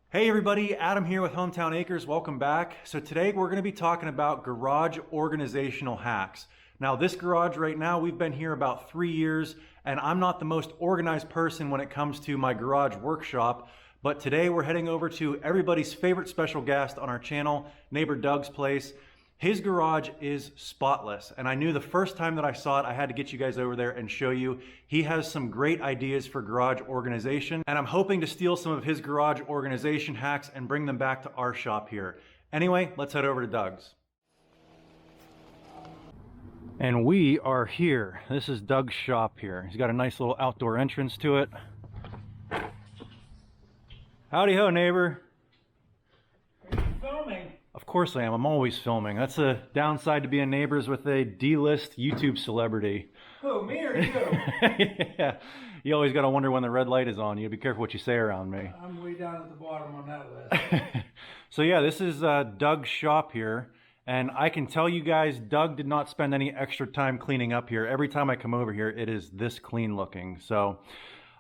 Hey everybody, Adam here with Hometown Acres. Welcome back. So today we're going to be talking about garage organizational hacks. Now this garage right now, we've been here about 3 years and I'm not the most organized person when it comes to my garage workshop, but today we're heading over to everybody's favorite special guest on our channel, neighbor Doug's place. His garage is spotless, and I knew the first time that I saw it, I had to get you guys over there and show you. He has some great ideas for garage organization, and I'm hoping to steal some of his garage organization hacks and bring them back to our shop here. Anyway, let's head over to Doug's. And we are here. This is Doug's shop here. He's got a nice little outdoor entrance to it. Howdy ho, neighbor. Are you filming? Of course I am. I'm always filming. That's a downside to being neighbors with a D-list YouTube celebrity. Who, me or you? Yeah. You always got to wonder when the red light is on. You be careful what you say around me. I'm way down at the bottom on that list. So yeah, this is Doug's shop here. And I can tell you guys, Doug did not spend any extra time cleaning up here. Every time I come over here, it is this clean looking. So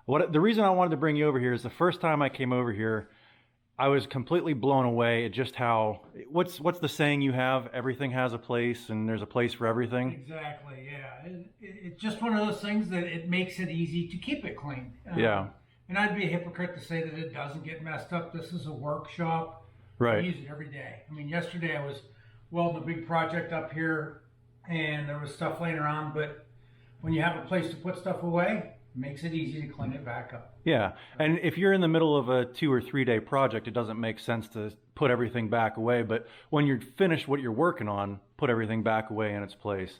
the reason I wanted to bring you over here is the first time I came over here, I was completely blown away at just how, what's the saying you have? Everything has a place and there's a place for everything. Exactly, yeah. It's just one of those things that it makes it easy to keep it clean. Yeah. And I'd be a hypocrite to say that it doesn't get messed up. This is a workshop. Right. I use it every day. I mean, yesterday I was welding a big project up here and there was stuff laying around, but when you have a place to put stuff away, it makes it easy to clean it back up. Yeah, and if you're in the middle of a 2 or 3 day project, it doesn't make sense to put everything back away. But when you're finished what you're working on, put everything back away in its place.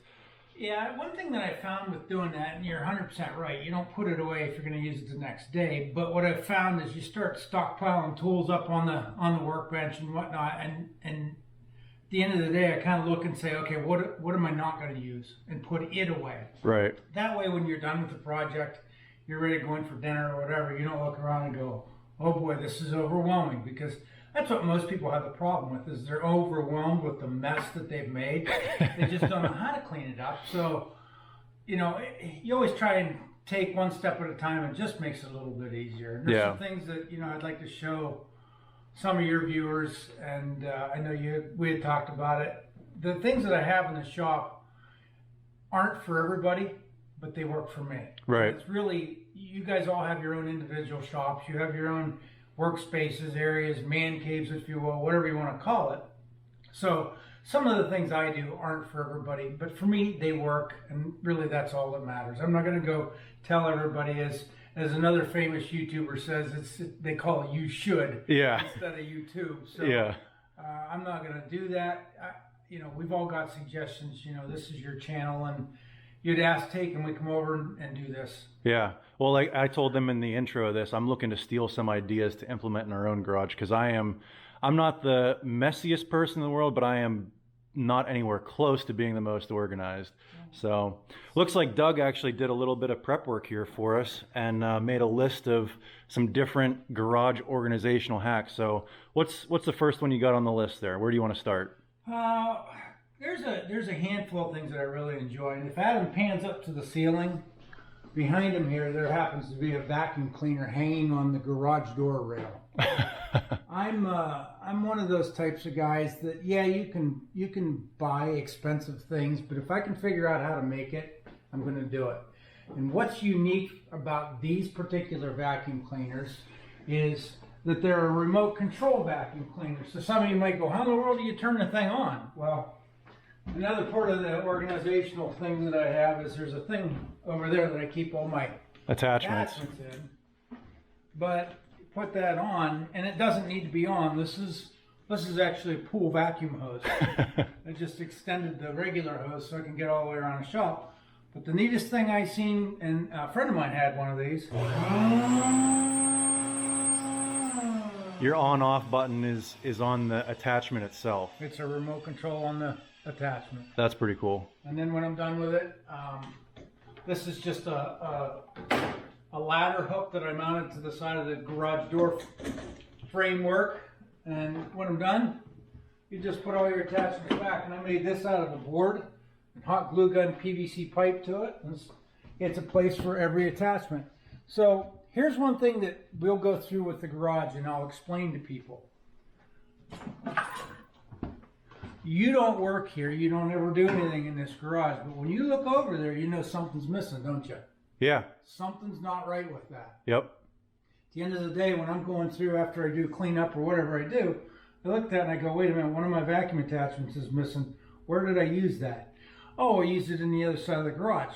Yeah, one thing that I found with doing that, and you're 100% right, you don't put it away if you're going to use it the next day. But what I've found is you start stockpiling tools up on the workbench and whatnot, and at the end of the day, I kind of look and say, okay, what am I not going to use, and put it away. Right. That way, when you're done with the project, you're ready to go in for dinner or whatever, you don't look around and go, oh boy, this is overwhelming, because that's what most people have the problem with, is they're overwhelmed with the mess that they've made. They just don't know how to clean it up. So, you know, you always try and take one step at a time. It just makes it a little bit easier. There's some things that, you know, I'd like to show some of your viewers, and I know we had talked about it. The things that I have in the shop aren't for everybody, but they work for me. Right. It's really, you guys all have your own individual shops. You have your own workspaces, areas, man caves, if you will, whatever you want to call it. So some of the things I do aren't for everybody, but for me, they work, and really that's all that matters. I'm not going to go tell everybody, as another famous YouTuber says, they call it you should instead of YouTube. So yeah. I'm not going to do that. You know, we've all got suggestions. You know, this is your channel, and you'd ask, can we come over and do this? Yeah. Well, like I told them in the intro of this, I'm looking to steal some ideas to implement in our own garage, because I'm not the messiest person in the world, but I am not anywhere close to being the most organized. So looks like Doug actually did a little bit of prep work here for us and made a list of some different garage organizational hacks. So what's the first one you got on the list there? Where do you want to start? There's a handful of things that I really enjoy, and if Adam pans up to the ceiling, behind him here, there happens to be a vacuum cleaner hanging on the garage door rail. I'm one of those types of guys that, yeah, you can buy expensive things, but if I can figure out how to make it, I'm going to do it. And what's unique about these particular vacuum cleaners is that they're a remote control vacuum cleaner. So some of you might go, how in the world do you turn the thing on? Well, another part of the organizational thing that I have is there's a thing over there that I keep all my attachments in. But put that on, and it doesn't need to be on. This is actually a pool vacuum hose. I just extended the regular hose so I can get all the way around the shop. But the neatest thing I seen, and a friend of mine had one of these. Your on-off button is on the attachment itself. It's a remote control on the attachment. That's pretty cool. And then when I'm done with it, this is just a ladder hook that I mounted to the side of the garage door framework. And when I'm done, you just put all your attachments back. And I made this out of a board and hot glue gun PVC pipe to it. And it's a place for every attachment. So here's one thing that we'll go through with the garage, and I'll explain to people. You don't work here. You don't ever do anything in this garage. But when you look over there, you know something's missing, don't you? Yeah. Something's not right with that. Yep. At the end of the day, when I'm going through after I do cleanup or whatever I do, I look at that and I go, wait a minute, one of my vacuum attachments is missing. Where did I use that? Oh, I used it in the other side of the garage.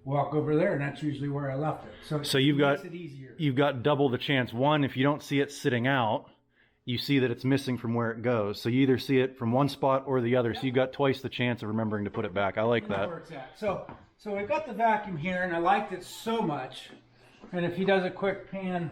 Walk over there, and that's usually where I left it. So you've makes it easier. You've got double the chance. One, if you don't see it sitting out, you see that it's missing from where it goes. So you either see it from one spot or the other. So you've got twice the chance of remembering to put it back. I like that. Where it's at. So I got the vacuum here, and I liked it so much. And if he does a quick pan,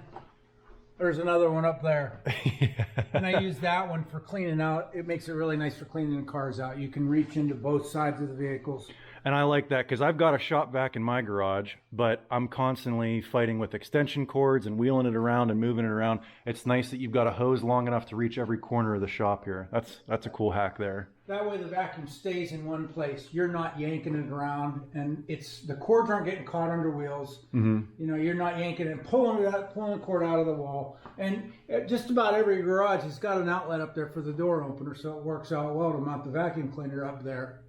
there's another one up there. Yeah. And I use that one for cleaning out. It makes it really nice for cleaning the cars out. You can reach into both sides of the vehicles. And I like that because I've got a shop vac in my garage, but I'm constantly fighting with extension cords and wheeling it around and moving it around. It's nice that you've got a hose long enough to reach every corner of the shop here. That's a cool hack there. That way the vacuum stays in one place. You're not yanking it around, and the cords aren't getting caught under wheels. Mm-hmm. You know, you're not yanking it, pulling the cord out of the wall. And just about every garage has got an outlet up there for the door opener, so it works out well to mount the vacuum cleaner up there.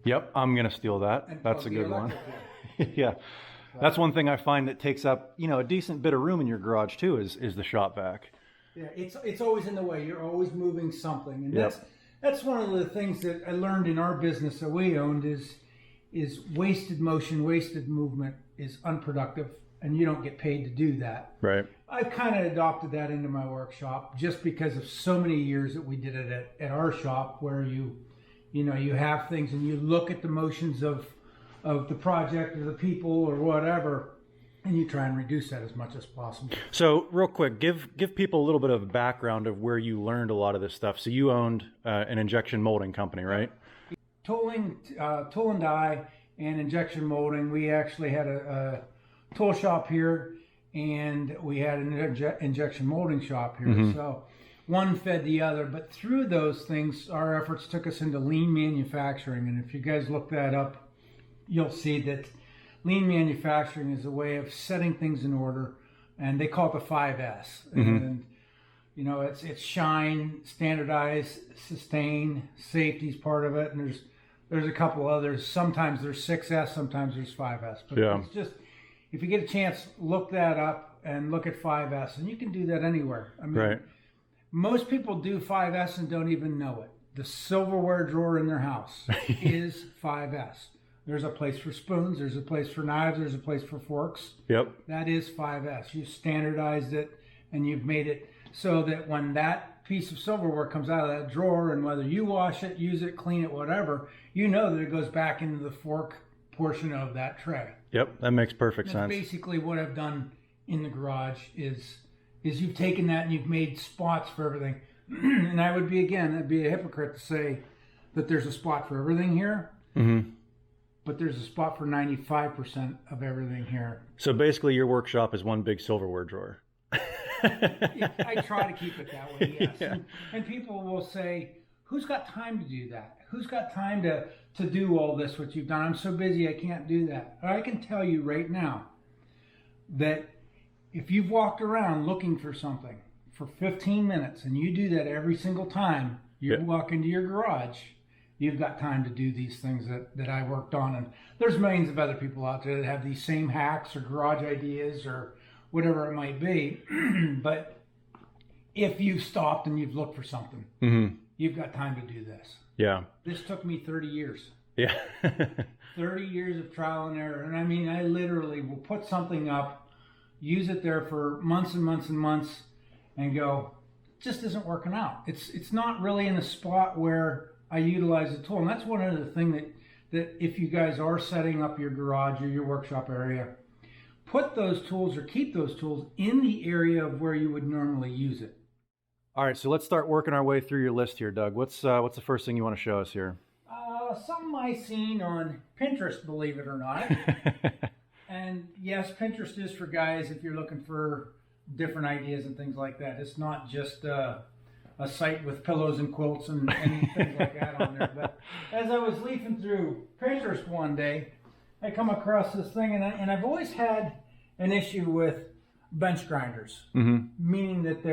Yep, I'm going to steal that. And that's a good one. Yeah. Yeah. That's one thing I find that takes up, a decent bit of room in your garage too is the shop vac. Yeah, it's always in the way. You're always moving something. And Yep. that's one of the things that I learned in our business that we owned is wasted motion, wasted movement is unproductive, and you don't get paid to do that. Right. I've kind of adopted that into my workshop just because of so many years that we did it at our shop, where you have things and you look at the motions of the project or the people or whatever, and you try and reduce that as much as possible. So real quick, give people a little bit of background of where you learned a lot of this stuff. So you owned an injection molding company, right? Tool and die and injection molding. We actually had a tool shop here, and we had an injection molding shop here. Mm-hmm. So one fed the other, but through those things, our efforts took us into lean manufacturing. And if you guys look that up, you'll see that lean manufacturing is a way of setting things in order, and they call it the 5S. Mm-hmm. And it's shine, standardize, sustain, safety's part of it, and there's a couple others. Sometimes there's 6S, sometimes there's 5S. But yeah. It's just, if you get a chance, look that up and look at 5S, and you can do that anywhere. I mean, right. Most people do 5S and don't even know it. The silverware drawer in their house is 5S. There's a place for spoons, there's a place for knives, there's a place for forks. Yep. That is 5S. You've standardized it, and you've made it so that when that piece of silverware comes out of that drawer, and whether you wash it, use it, clean it, whatever, you know that it goes back into the fork portion of that tray. Yep, that makes perfect That's sense. basically what I've done in the garage is you've taken that and you've made spots for everything. And I'd be a hypocrite to say that there's a spot for everything here. Mm-hmm. But there's a spot for 95% of everything here. So basically your workshop is one big silverware drawer. Yeah, I try to keep it that way, yes. Yeah. And people will say, who's got time to do that? Who's got time to do all this, what you've done? I'm so busy, I can't do that. I can tell you right now that if you've walked around looking for something for 15 minutes and you do that every single time you walk into your garage, you've got time to do these things that I worked on. And there's millions of other people out there that have these same hacks or garage ideas or whatever it might be. But if you've stopped and you've looked for something, mm-hmm. you've got time to do this. Yeah. This took me 30 years. Yeah. 30 years of trial and error. And I mean, I literally will put something up, use it there for months and months and months, and go, it just isn't working out. It's not really in a spot where I utilize the tool. And that's one of the things that if you guys are setting up your garage or your workshop area, put those tools or keep those tools in the area of where you would normally use it. All right, so let's start working our way through your list here, Doug. What's the first thing you want to show us here? Something I seen on Pinterest, believe it or not. And yes, Pinterest is for guys if you're looking for different ideas and things like that. It's not just a site with pillows and quilts and things like that on there. But as I was leafing through Pinterest one day, I come across this thing, and I've always had an issue with bench grinders, Mm-hmm. meaning that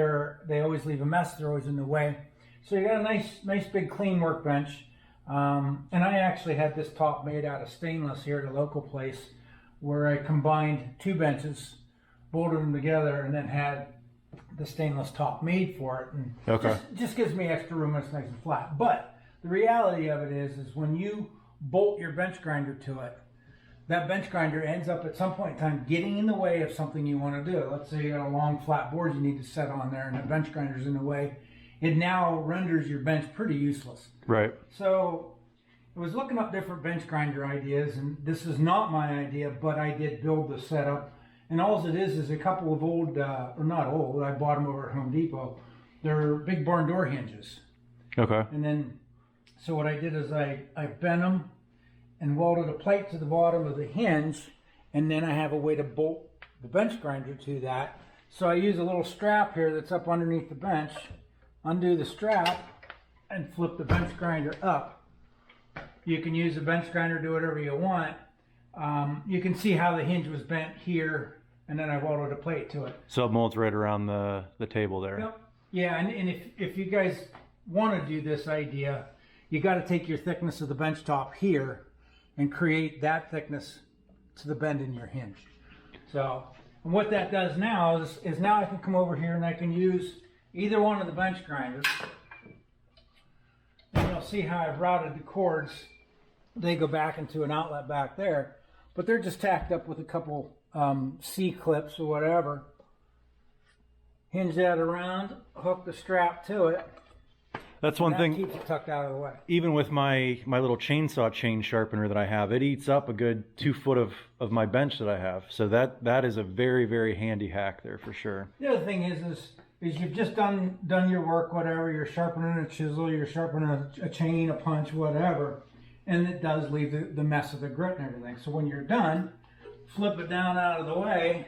they always leave a mess. They're always in the way. So you got a nice big clean workbench. And I actually had this top made out of stainless here at a local place where I combined two benches, bolted them together, and then had the stainless top made for it. And Okay. just gives me extra room and it's nice and flat. But the reality of it is when you bolt your bench grinder to it, that bench grinder ends up at some point in time getting in the way of something you want to do. Let's say you got a long flat board you need to set on there and the bench grinder's in the way. It now renders your bench pretty useless. Right. So I was looking up different bench grinder ideas, and this is not my idea, but I did build the setup. And all it is a couple of old, or not old, I bought them over at Home Depot. They're big barn door hinges. Okay. And then, so what I did is I bent them and welded a plate to the bottom of the hinge, and then I have a way to bolt the bench grinder to that. So I use a little strap here that's up underneath the bench, undo the strap, and flip the bench grinder up. You can use the bench grinder, do whatever you want. You can see how the hinge was bent here, and then I welded a plate to it. So it molds right around the table there. Yep. Yeah, and if you guys want to do this idea, you got to take your thickness of the bench top here and create that thickness to the bend in your hinge. So, and what that does now is now I can come over here and I can use either one of the bench grinders. And you'll see how I've routed the cords. They go back into an outlet back there, but they're just tacked up with a couple C-clips or whatever. Hinge that around, hook the strap to it. That's one That thing. keeps it tucked out of the way. Even with my little chainsaw chain sharpener that I have, it eats up a good 2 foot of my bench that I have. So that is a very, very handy hack there for sure. The other thing is you've just done your work, whatever. You're sharpening a chisel, you're sharpening a chain, a punch, whatever, and it does leave the mess of the grit and everything. So when you're done, flip it down out of the way,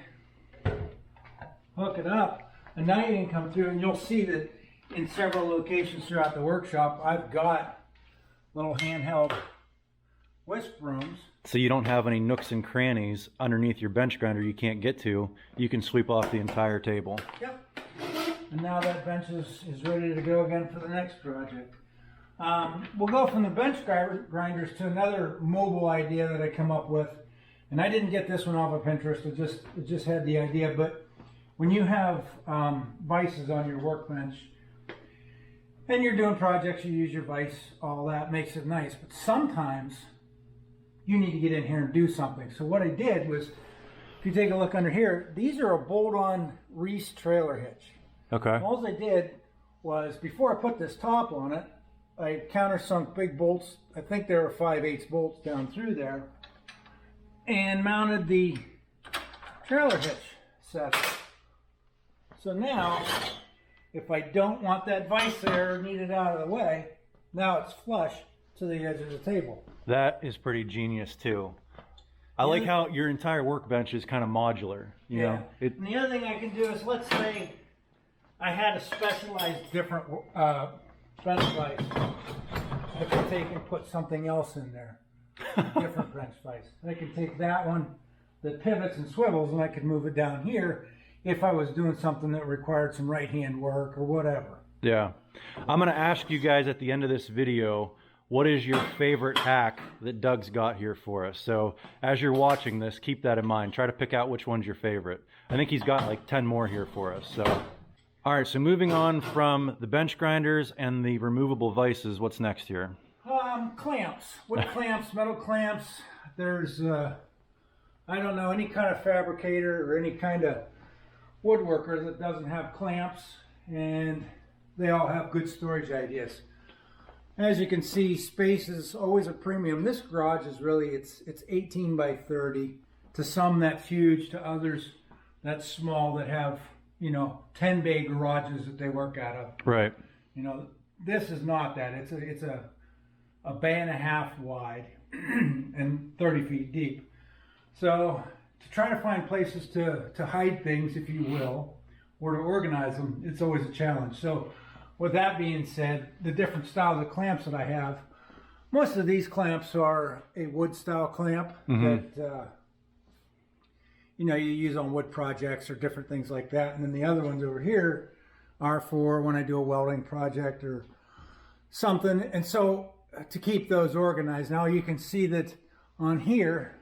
hook it up, and now you can come through and you'll see that in several locations throughout the workshop, I've got little handheld whisk brooms. So you don't have any nooks and crannies underneath your bench grinder you can't get to. You can sweep off the entire table. Yep. And now that bench is ready to go again for the next project. We'll go from the bench grinders to another mobile idea that I come up with. And I didn't get this one off of Pinterest. It just had the idea. But when you have vices on your workbench and you're doing projects, you use your vise, all that makes it nice. But sometimes you need to get in here and do something. So what I did was, if you take a look under here, these are a bolt-on Reese trailer hitch. Okay. All I did was, before I put this top on it, I countersunk big bolts. I think there were 5/8 bolts down through there, and mounted the trailer hitch set. So now, if I don't want that vise there, need it out of the way, now it's flush to the edge of the table. That is pretty genius too. I like how your entire workbench is kind of modular. You know, And the other thing I can do is, let's say I had a specialized different bench vise. I could take and put something else in there, a different bench vise. I could take that one that pivots and swivels, and I could move it down here if I was doing something that required some right hand work or whatever. Yeah. I'm going to ask you guys at the end of this video, what is your favorite hack that Doug's got here for us? So as you're watching this, keep that in mind. Try to pick out which one's your favorite. I think he's got like 10 more here for us. So, all right, so moving on from the bench grinders and the removable vices, what's next here? Clamps, wood clamps, metal clamps. There's, I don't know, any kind of fabricator or any kind of woodworker that doesn't have clamps, and they all have good storage ideas. As you can see, space is always a premium. This garage is really, it's 18 by 30. To some that's huge, to others that's small, that have, 10 bay garages that they work out of. Right. This is not that. It's a bay and a half wide and 30 feet deep. So to try to find places to hide things, if you will, or to organize them, it's always a challenge. So with that being said, the different styles of clamps that I have, most of these clamps are a wood style clamp that you use on wood projects or different things like that. And then the other ones over here are for when I do a welding project or something. And so to keep those organized. Now you can see that on here,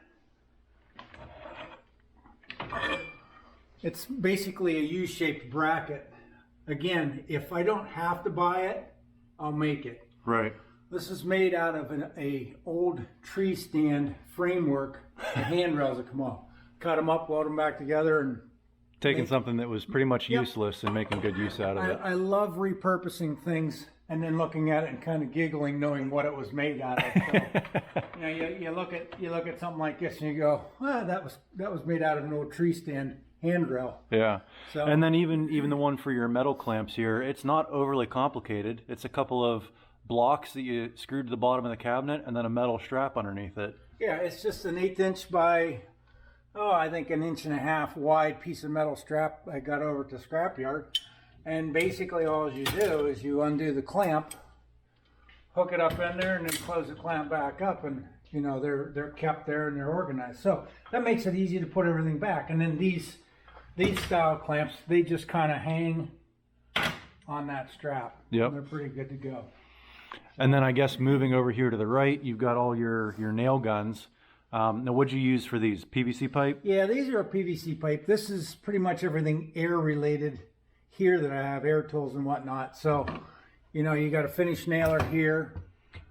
it's basically a U-shaped bracket. Again, if I don't have to buy it, I'll make it. Right. This is made out of a old tree stand framework, the handrails that come off. Cut them up, weld them back together, and taking something that was pretty much useless and making good use out of it. I love repurposing things and then looking at it and kind of giggling, knowing what it was made out of. So, you look at something like this and you go, that was made out of an old tree stand handrail. Yeah. So, and then even the one for your metal clamps here, it's not overly complicated. It's a couple of blocks that you screwed to the bottom of the cabinet and then a metal strap underneath it. Yeah, it's just an 1/8 inch by, I think 1.5 inches wide piece of metal strap I got over to scrapyard. And basically all you do is you undo the clamp, hook it up in there, and then close the clamp back up, and they're kept there and they're organized. So that makes it easy to put everything back. And then these style clamps, they just kind of hang on that strap. Yep. They're pretty good to go. And then I guess moving over here to the right, you've got all your nail guns. Now, what'd you use for these? PVC pipe? Yeah, these are a PVC pipe. This is pretty much everything air related here that I have, air tools and whatnot. So, you got a finish nailer here.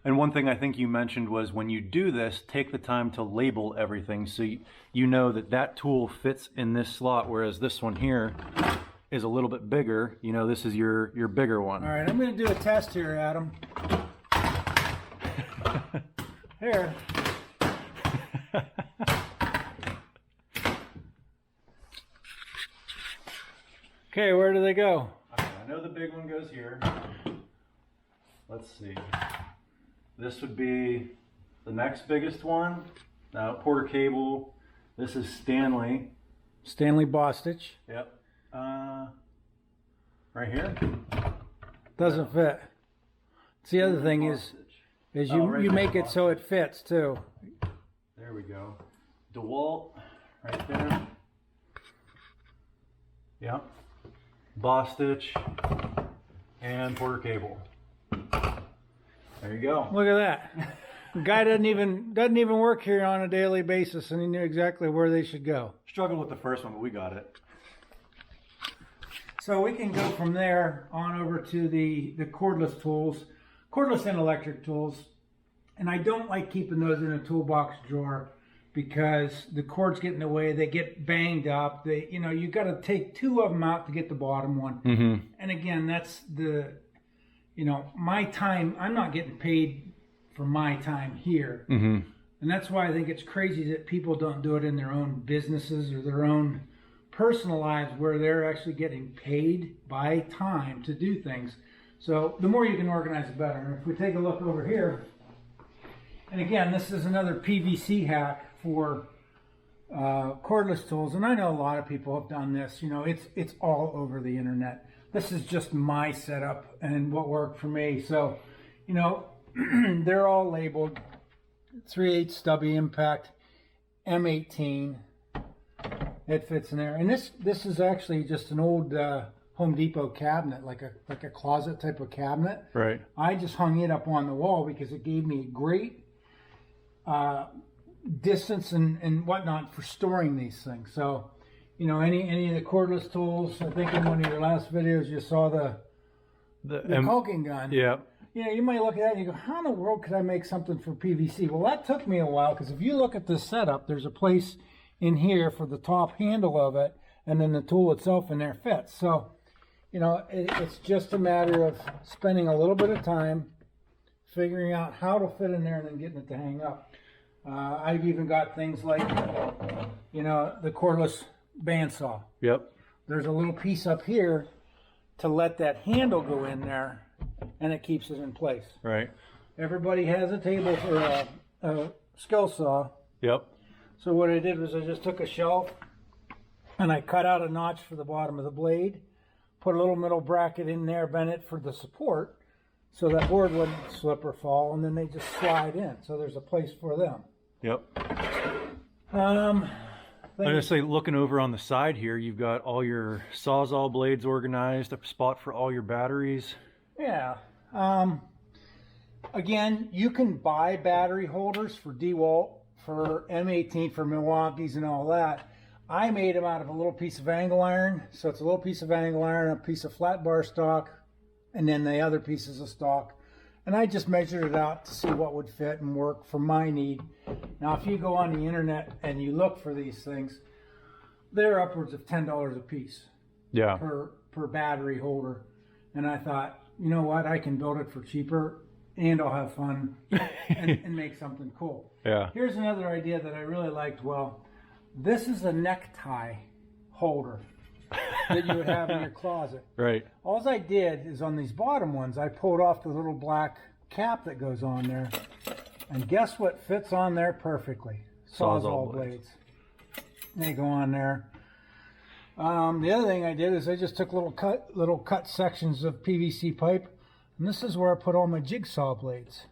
And one thing I think you mentioned was when you do this, take the time to label everything so you know that tool fits in this slot, whereas this one here is a little bit bigger. This is your bigger one. All right, I'm going to do a test here, Adam. Here. Okay, where do they go? Okay, I know the big one goes here. Let's see. This would be the next biggest one. Now, Porter Cable. This is Stanley. Stanley Bostitch. Yep. Right here. Doesn't fit. The other thing is you make it so it fits too. There we go. DeWalt, right there. Yep. Bostitch and Porter Cable. There you go. Look at that. The guy doesn't even work here on a daily basis, and he knew exactly where they should go. Struggled with the first one, but we got it. So we can go from there on over to the cordless tools, cordless and electric tools. And I don't like keeping those in a toolbox drawer because the cords get in the way. They get banged up. You got to take 2 of them out to get the bottom one. Mm-hmm. And again, that's my time. I'm not getting paid for my time here. Mm-hmm. And that's why I think it's crazy that people don't do it in their own businesses or their own personal lives where they're actually getting paid by time to do things. So the more you can organize, the better. And if we take a look over here, and again, this is another PVC hack for cordless tools. And I know a lot of people have done this. It's all over the internet. This is just my setup and what worked for me. So, they're all labeled 3/8 stubby impact M18. It fits in there. And this is actually just an old Home Depot cabinet, like a closet type of cabinet. Right. I just hung it up on the wall because it gave me a great distance and whatnot for storing these things. So, any of the cordless tools, I think in one of your last videos you saw the caulking gun. Yeah. You might look at that and you go, how in the world could I make something for PVC? Well, that took me a while because if you look at this setup, there's a place in here for the top handle of it, and then the tool itself in there fits. So, it's just a matter of spending a little bit of time figuring out how to fit in there and then getting it to hang up. I've even got things like, the cordless bandsaw. Yep. There's a little piece up here to let that handle go in there, and it keeps it in place. Right. Everybody has a table for a skill saw. Yep. So what I did was I just took a shelf and I cut out a notch for the bottom of the blade, put a little metal bracket in there, bent it for the support so that board wouldn't slip or fall, and then they just slide in. So there's a place for them. Yep. I was gonna say, looking over on the side here, you've got all your Sawzall blades organized, a spot for all your batteries. Yeah. Again, you can buy battery holders for DeWalt, for M18, for Milwaukee's and all that. I made them out of a little piece of angle iron. So it's a little piece of angle iron, a piece of flat bar stock, and then the other pieces of stock. And I just measured it out to see what would fit and work for my need. Now, if you go on the internet and you look for these things, they're upwards of $10 a piece. Yeah. Per battery holder. And I thought, you know what, I can build it for cheaper and I'll have fun and make something cool. Yeah. Here's another idea that I really liked. Well, this is a necktie holder that you would have in your closet. Right. All I did is on these bottom ones, I pulled off the little black cap that goes on there. And guess what fits on there perfectly? Sawzall blades. They go on there. The other thing I did is I just took little cut sections of PVC pipe, and this is where I put all my jigsaw blades.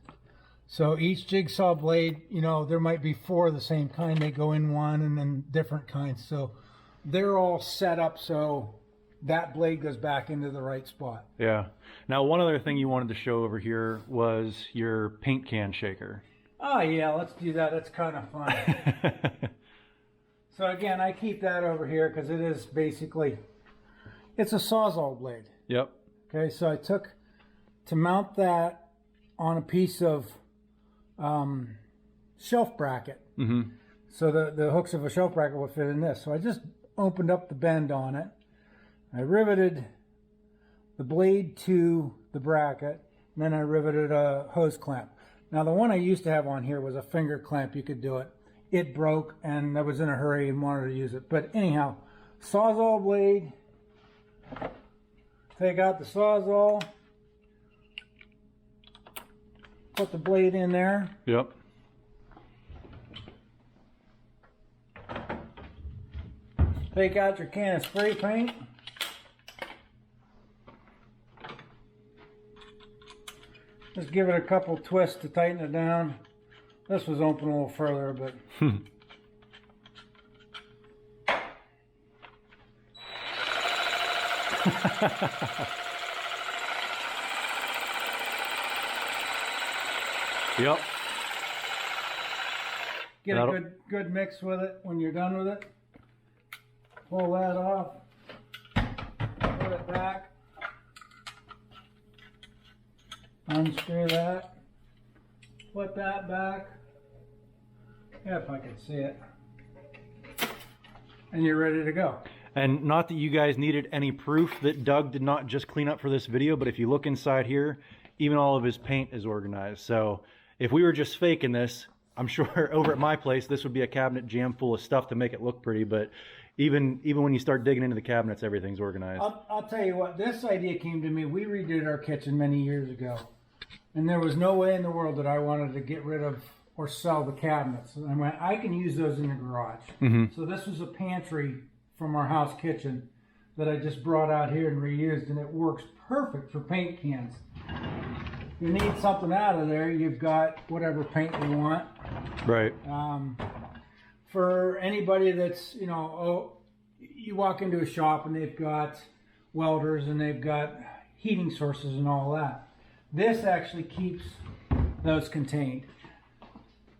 So each jigsaw blade, you know, there might be 4 of the same kind. They go in one and then different kinds. So they're all set up so that blade goes back into the right spot. Yeah. Now, one other thing you wanted to show over here was your paint can shaker. Oh yeah, let's do that. That's kind of fun. So again, I keep that over here because it is basically, it's a Sawzall blade. Yep. Okay, so I took, to mount that on a piece of shelf bracket. Mm-hmm. So the hooks of a shelf bracket will fit in this. So I just opened up the bend on it. I riveted the blade to the bracket, and then I riveted a hose clamp. Now the one I used to have on here was a finger clamp. You could do it. It broke, and I was in a hurry and wanted to use it. But anyhow, Sawzall blade. Take out the Sawzall. Put the blade in there. Yep. Take out your can of spray paint. Just give it a couple twists to tighten it down. This was open a little further, but... Yep. Get a good mix with it when you're done with it. Pull that off. Put it back. Unscrew that. Put that back. If I can see it. And you're ready to go. And not that you guys needed any proof that Doug did not just clean up for this video, but if you look inside here, even all of his paint is organized. So if we were just faking this, I'm sure over at my place, this would be a cabinet jam full of stuff to make it look pretty. But even when you start digging into the cabinets, everything's organized. I'll tell you what, this idea came to me. We redid our kitchen many years ago. And there was no way in the world that I wanted to get rid of or sell the cabinets. And I went, I can use those in the garage. Mm-hmm. So this was a pantry from our house kitchen that I just brought out here and reused, and it works perfect for paint cans. You need something out of there, you've got whatever paint you want. Right. For anybody that's, you know, you walk into a shop and they've got welders and they've got heating sources and all that. This actually keeps those contained.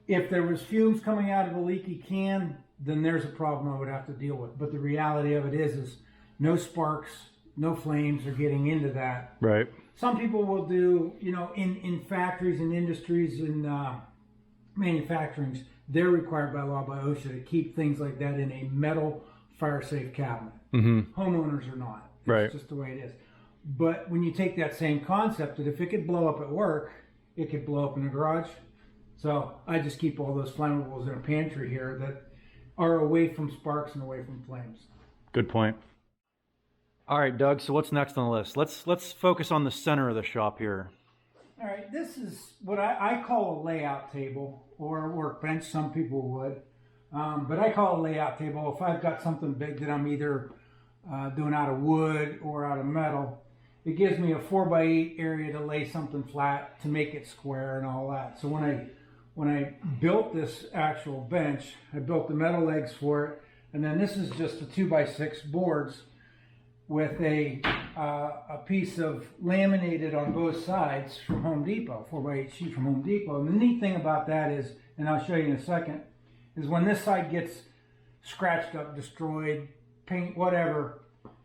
If there was fumes coming out of a leaky can, then there's a problem I would have to deal with. But the reality of it is no sparks, no flames are getting into that. Right. Some people will do, you know, in factories and industries and manufacturings, they're required by law, by OSHA, to keep things like that in a metal fire-safe cabinet. Mm-hmm. Homeowners are not. It's right. just the way it is. But when you take that same concept, that if it could blow up at work, it could blow up in the garage. So I just keep all those flammables in a pantry here that are away from sparks and away from flames. Good point. All right, Doug, so what's next on the list? Let's focus on the center of the shop here. All right, this is what I call a layout table, or a workbench, some people would. But I call it a layout table. If I've got something big that I'm either doing out of wood or out of metal, it gives me a 4x8 area to lay something flat to make it square and all that. So when I built this actual bench, I built the metal legs for it, And then this is just the 2x6 boards with a piece of laminated on both sides from Home Depot, 4x8 sheet from Home Depot. And the neat thing about that is, and I'll show you in a second, is when this side gets scratched up, destroyed, paint, whatever,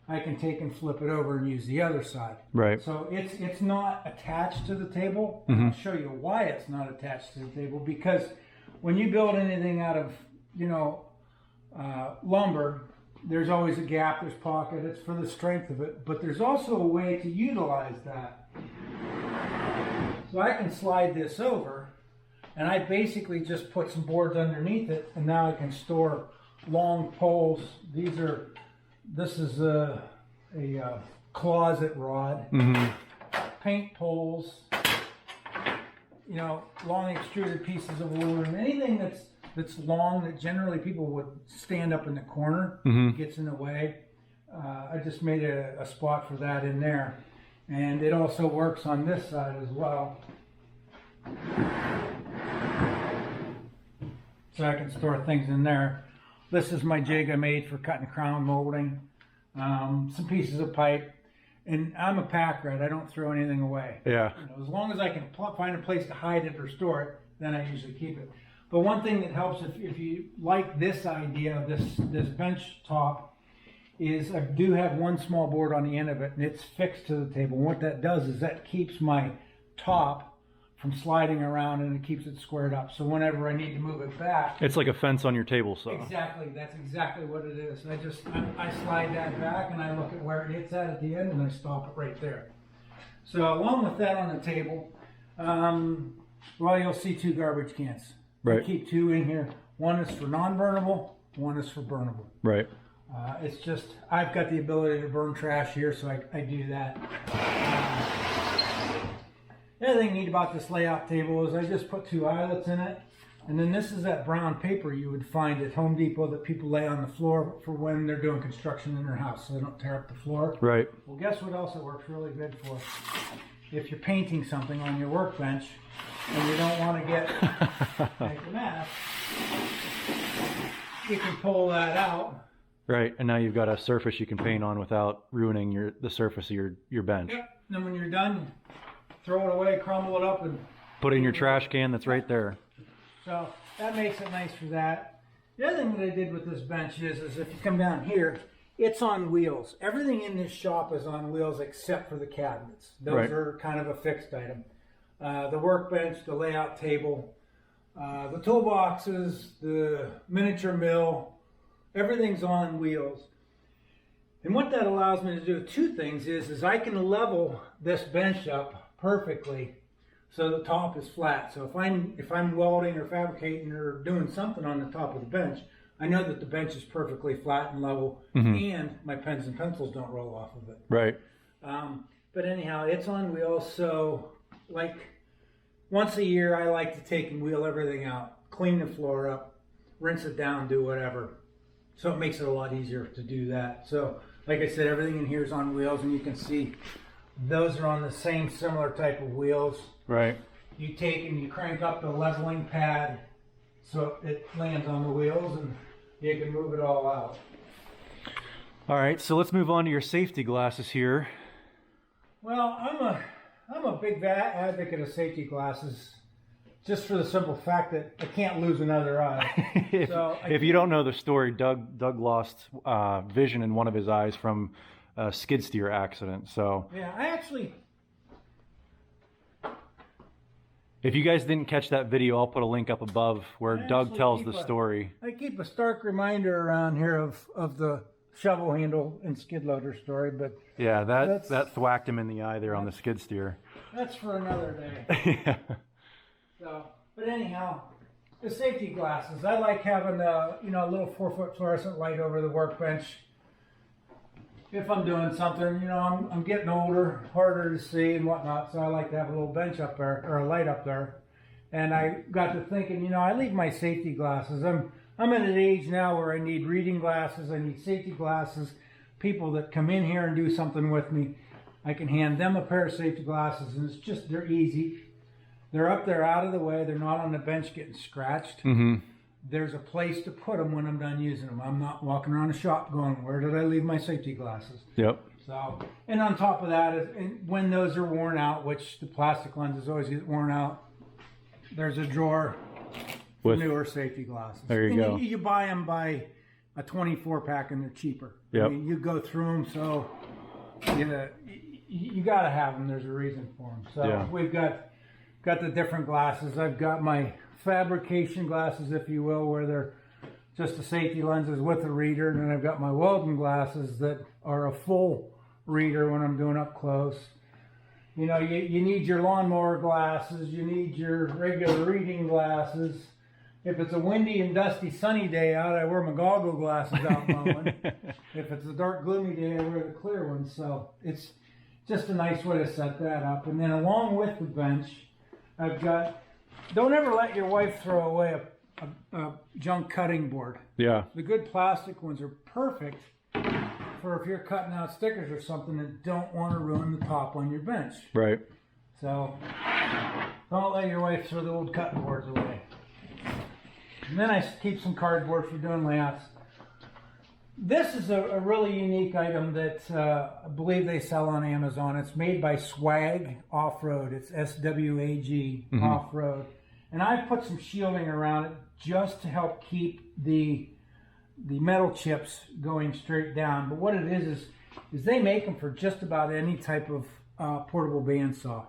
I can take and flip it over and use the other side. Right. So it's not attached to the table. Mm-hmm. I'll show you why it's not attached to the table, because when you build anything out of, lumber, there's always a gap, there's pocket, it's for the strength of it, but there's also a way to utilize that. So I can slide this over, and I basically just put some boards underneath it, and now I can store long poles. This is a closet rod, Mm-hmm. paint poles, long extruded pieces of aluminum, anything that's long that generally people would stand up in the corner, Mm-hmm. gets in the way. I just made a spot for that in there. And it also works on this side as well. So I can store things in there. This is my jig I made for cutting crown molding. Some pieces of pipe. And I'm a pack rat. I don't throw anything away. Yeah. As long as I can find a place to hide it or store it, then I usually keep it. But one thing that helps if you like this idea of this bench top is I do have one small board on the end of it, and it's fixed to the table. And what that does is that keeps my top from sliding around, and it keeps it squared up. So whenever I need to move it back, It's like a fence on your table saw. exactly, that's exactly what it is. I slide that back, and I look at where it hits at the end, and I stop it right there. So along with that on the table, you'll see 2 garbage cans. Right. I keep 2 in here. One is for non-burnable, one is for burnable. Right. It's just, I've got the ability to burn trash here, so I do that. The other thing neat about this layout table is I just put 2 eyelets in it. And then this is that brown paper you would find at Home Depot that people lay on the floor for when they're doing construction in their house so they don't tear up the floor. Right. Well, guess what else it works really good for? If you're painting something on your workbench and you don't want to make a mess, you can pull that out. Right. And now you've got a surface you can paint on without ruining the surface of your bench. Yep. And then when you're done, throw it away, crumble it up, and Put it in your trash can that's right there. so that makes it nice for that. The other thing that I did with this bench is if you come down here, it's on wheels. Everything in this shop is on wheels except for the cabinets. Those Right. are kind of a fixed item. The workbench, the layout table, the toolboxes, the miniature mill, everything's on wheels. And what that allows me to do, 2 things, is I can level this bench up perfectly so the top is flat. So if I'm welding or fabricating or doing something on the top of the bench, I know that the bench is perfectly flat and level, and my pens and pencils don't roll off of it. Right. But anyhow, it's on wheels, so like once a year I like to take and wheel everything out, clean the floor up, rinse it down, do whatever. So it makes it a lot easier to do that. So like I said, everything in here is on wheels, and you can see those are on the same similar type of wheels. Right. You take and you crank up the leveling pad so it lands on the wheels, and you can move it all out. All right. So let's move on to your safety glasses here. Well, I'm a big advocate of safety glasses, just for the simple fact that I can't lose another eye. if you don't know the story, Doug lost vision in one of his eyes from a skid steer accident. So yeah, I actually. if you guys didn't catch that video, I'll put a link up above where Doug tells the story. I keep a stark reminder around here of the shovel handle and skid loader story, but Yeah, that thwacked him in the eye there on the skid steer. that's for another day. Yeah. So, but anyhow, the safety glasses. I like having a little 4-foot fluorescent light over the workbench. If I'm doing something, I'm getting older, harder to see and whatnot, so I like to have a little bench up there, or a light up there. And I got to thinking, I leave my safety glasses. I'm at an age now where I need reading glasses, I need safety glasses. People that come in here and do something with me, I can hand them a pair of safety glasses, and they're easy. They're up there out of the way. They're not on the bench getting scratched. Mm-hmm. there's a place to put them when I'm done using them. I'm not walking around the shop going, where did I leave my safety glasses? Yep. So, and on top of that, when those are worn out, which the plastic lenses always get worn out, there's a drawer with newer safety glasses. There you go. You buy them by a 24 pack and they're cheaper. Yep. I mean, you go through them, so you got to have them. There's a reason for them. So we've got the different glasses. I've got my fabrication glasses, if you will, where they're just the safety lenses with a reader, and then I've got my Weldon glasses that are a full reader when I'm doing up close. You know, you need your lawnmower glasses, you need your regular reading glasses. If it's a windy and dusty sunny day out, I wear my goggle glasses out mowing. If it's a dark gloomy day, I wear the clear ones. So it's just a nice way to set that up. And then along with the bench, I've got, don't ever let your wife throw away a junk cutting board. Yeah. The good plastic ones are perfect for if you're cutting out stickers or something that don't want to ruin the top on your bench. Right. So don't let your wife throw the old cutting boards away. And then I keep some cardboard for doing layouts. This is a really unique item that I believe they sell on Amazon. It's made by Swag Off-Road. It's SWAG Off-Road. And I've put some shielding around it just to help keep the metal chips going straight down. But what it is they make them for just about any type of portable bandsaw.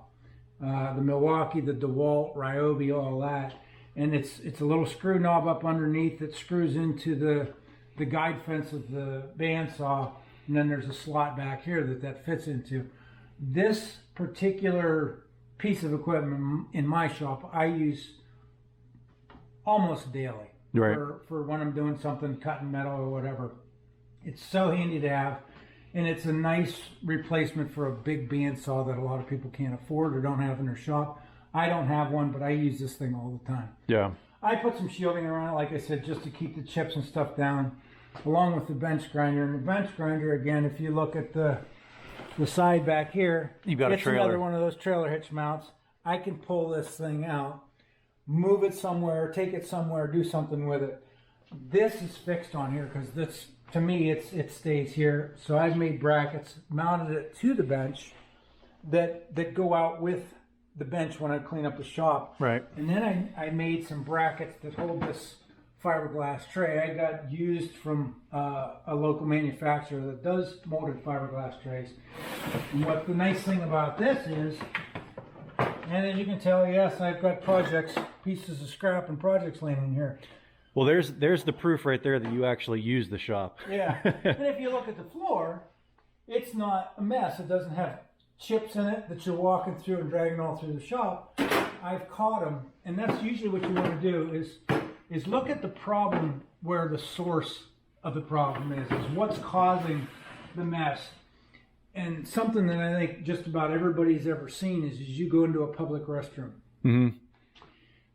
The Milwaukee, the DeWalt, Ryobi, all that. And it's a little screw knob up underneath that screws into the guide fence of the bandsaw, and then there's a slot back here that fits into. This particular piece of equipment in my shop I use almost daily. Right. For when I'm doing something, cutting metal or whatever. It's so handy to have, and it's a nice replacement for a big bandsaw that a lot of people can't afford or don't have in their shop. I don't have one, but I use this thing all the time. Yeah. I put some shielding around it, like I said, just to keep the chips and stuff down, along with the bench grinder. And the bench grinder, again, if you look at the side back here, you've got a trailer. It's another one of those trailer hitch mounts. I can pull this thing out, move it somewhere, take it somewhere, do something with it. This is fixed on here because this, to me, it stays here. So I've made brackets, mounted it to the bench that go out with the bench when I clean up the shop. Right. And then I made some brackets that hold this fiberglass tray. I got used from a local manufacturer that does molded fiberglass trays. And what the nice thing about this is, and as you can tell, yes, I've got pieces of scrap and projects laying in here. Well, there's the proof right there that you actually use the shop. Yeah. And if you look at the floor, it's not a mess. It doesn't have chips in it that you're walking through and dragging all through the shop. I've caught them, and that's usually what you want to do is look at the problem where the source of the problem is what's causing the mess. And something that I think just about everybody's ever seen is you go into a public restroom. Mm-hmm.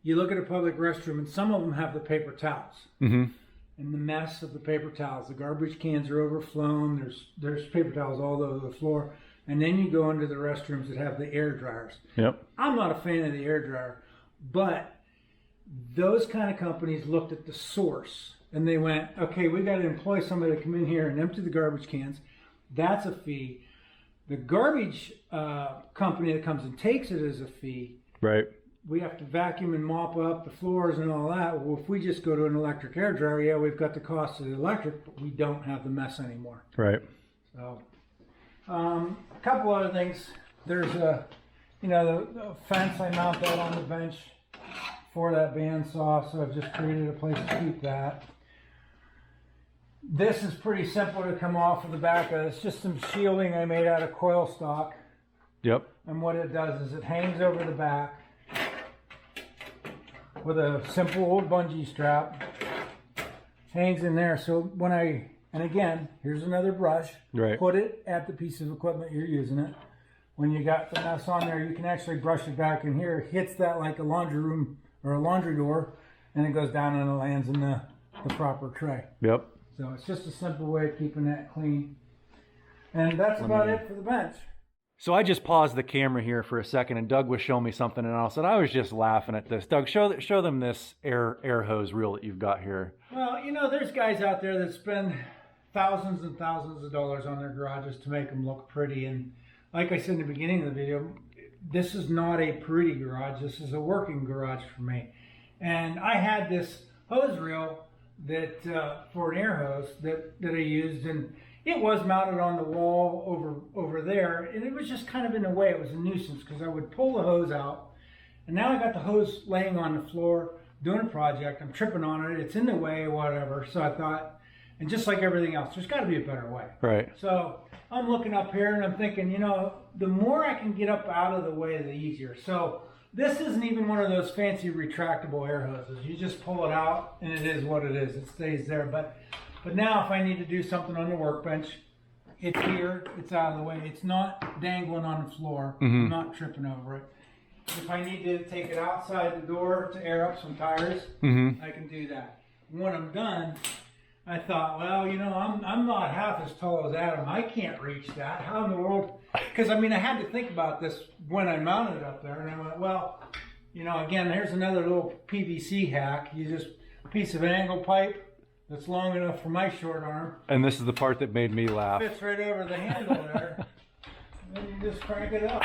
You look at a public restroom, and some of them have the paper towels. Mm-hmm. And the mess of the paper towels, the garbage cans are overflown. There's paper towels all over the floor. And then you go into the restrooms that have the air dryers. Yep. I'm not a fan of the air dryer, but those kind of companies looked at the source and they went, okay, we got to employ somebody to come in here and empty the garbage cans. That's a fee. The garbage company that comes and takes it is a fee. Right. We have to vacuum and mop up the floors and all that. Well, if we just go to an electric air dryer, yeah, we've got the cost of the electric, but we don't have the mess anymore. Right. So. A couple other things. There's the fence. I mount that on the bench for that bandsaw, so I've just created a place to keep that. This is pretty simple to come off of the back of. It's just some shielding I made out of coil stock. Yep. And what it does is it hangs over the back with a simple old bungee strap. Hangs in there, so when and again, here's another brush. Right. Put it at the piece of equipment you're using it. When you got the mess on there, you can actually brush it back in here. It hits that like a laundry room or a laundry door, and it goes down and it lands in the proper tray. Yep. So it's just a simple way of keeping that clean. And that's about it for the bench. So I just paused the camera here for a second, and Doug was showing me something, and I said I was just laughing at this. Doug, show them this air hose reel that you've got here. Well, you know, there's guys out there that spend thousands and thousands of dollars on their garages to make them look pretty. And like I said in the beginning of the video, this is not a pretty garage. This is a working garage for me. And I had this hose reel that for an air hose that I used, and it was mounted on the wall over there, and it was just kind of in the way. It was a nuisance because I would pull the hose out, and now I got the hose laying on the floor doing a project. I'm tripping on it. It's in the way, whatever. So I thought, and just like everything else, there's got to be a better way. Right. So I'm looking up here, and I'm thinking, you know, the more I can get up out of the way, the easier. So this isn't even one of those fancy retractable air hoses. You just pull it out, and it is what it is. It stays there. But now if I need to do something on the workbench, it's here, it's out of the way. It's not dangling on the floor. I'm not tripping over it. If I need to take it outside the door to air up some tires, I can do that. When I'm done, I thought, well, you know, I'm not half as tall as Adam. I can't reach that. How in the world? Because, I mean, I had to think about this when I mounted it up there. And I went, well, you know, again, here's another little PVC hack. You just, a piece of angle pipe that's long enough for my short arm. And this is the part that made me laugh. Fits right over the handle there. And then you just crank it up.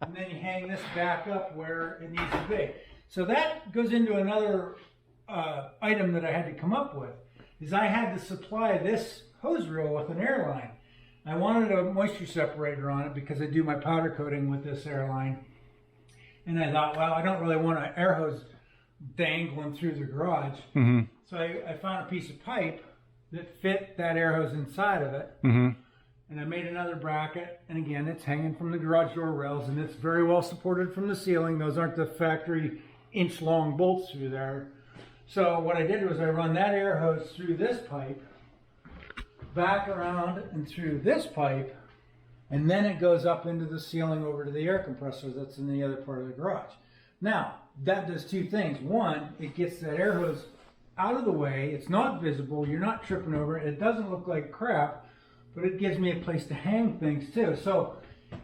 And then you hang this back up where it needs to be. So that goes into another item that I had to come up with, is I had to supply this hose reel with an air line. I wanted a moisture separator on it because I do my powder coating with this air line. And I thought, well, I don't really want an air hose dangling through the garage. So I found a piece of pipe that fit that air hose inside of it. And I made another bracket, and again, it's hanging from the garage door rails, and it's very well supported from the ceiling. Those aren't the factory inch-long bolts through there. So what I did was I run that air hose through this pipe, back around and through this pipe, and then it goes up into the ceiling over to the air compressor that's in the other part of the garage. Now, that does two things. One, it gets that air hose out of the way. It's not visible. You're not tripping over it. It doesn't look like crap, but it gives me a place to hang things too. So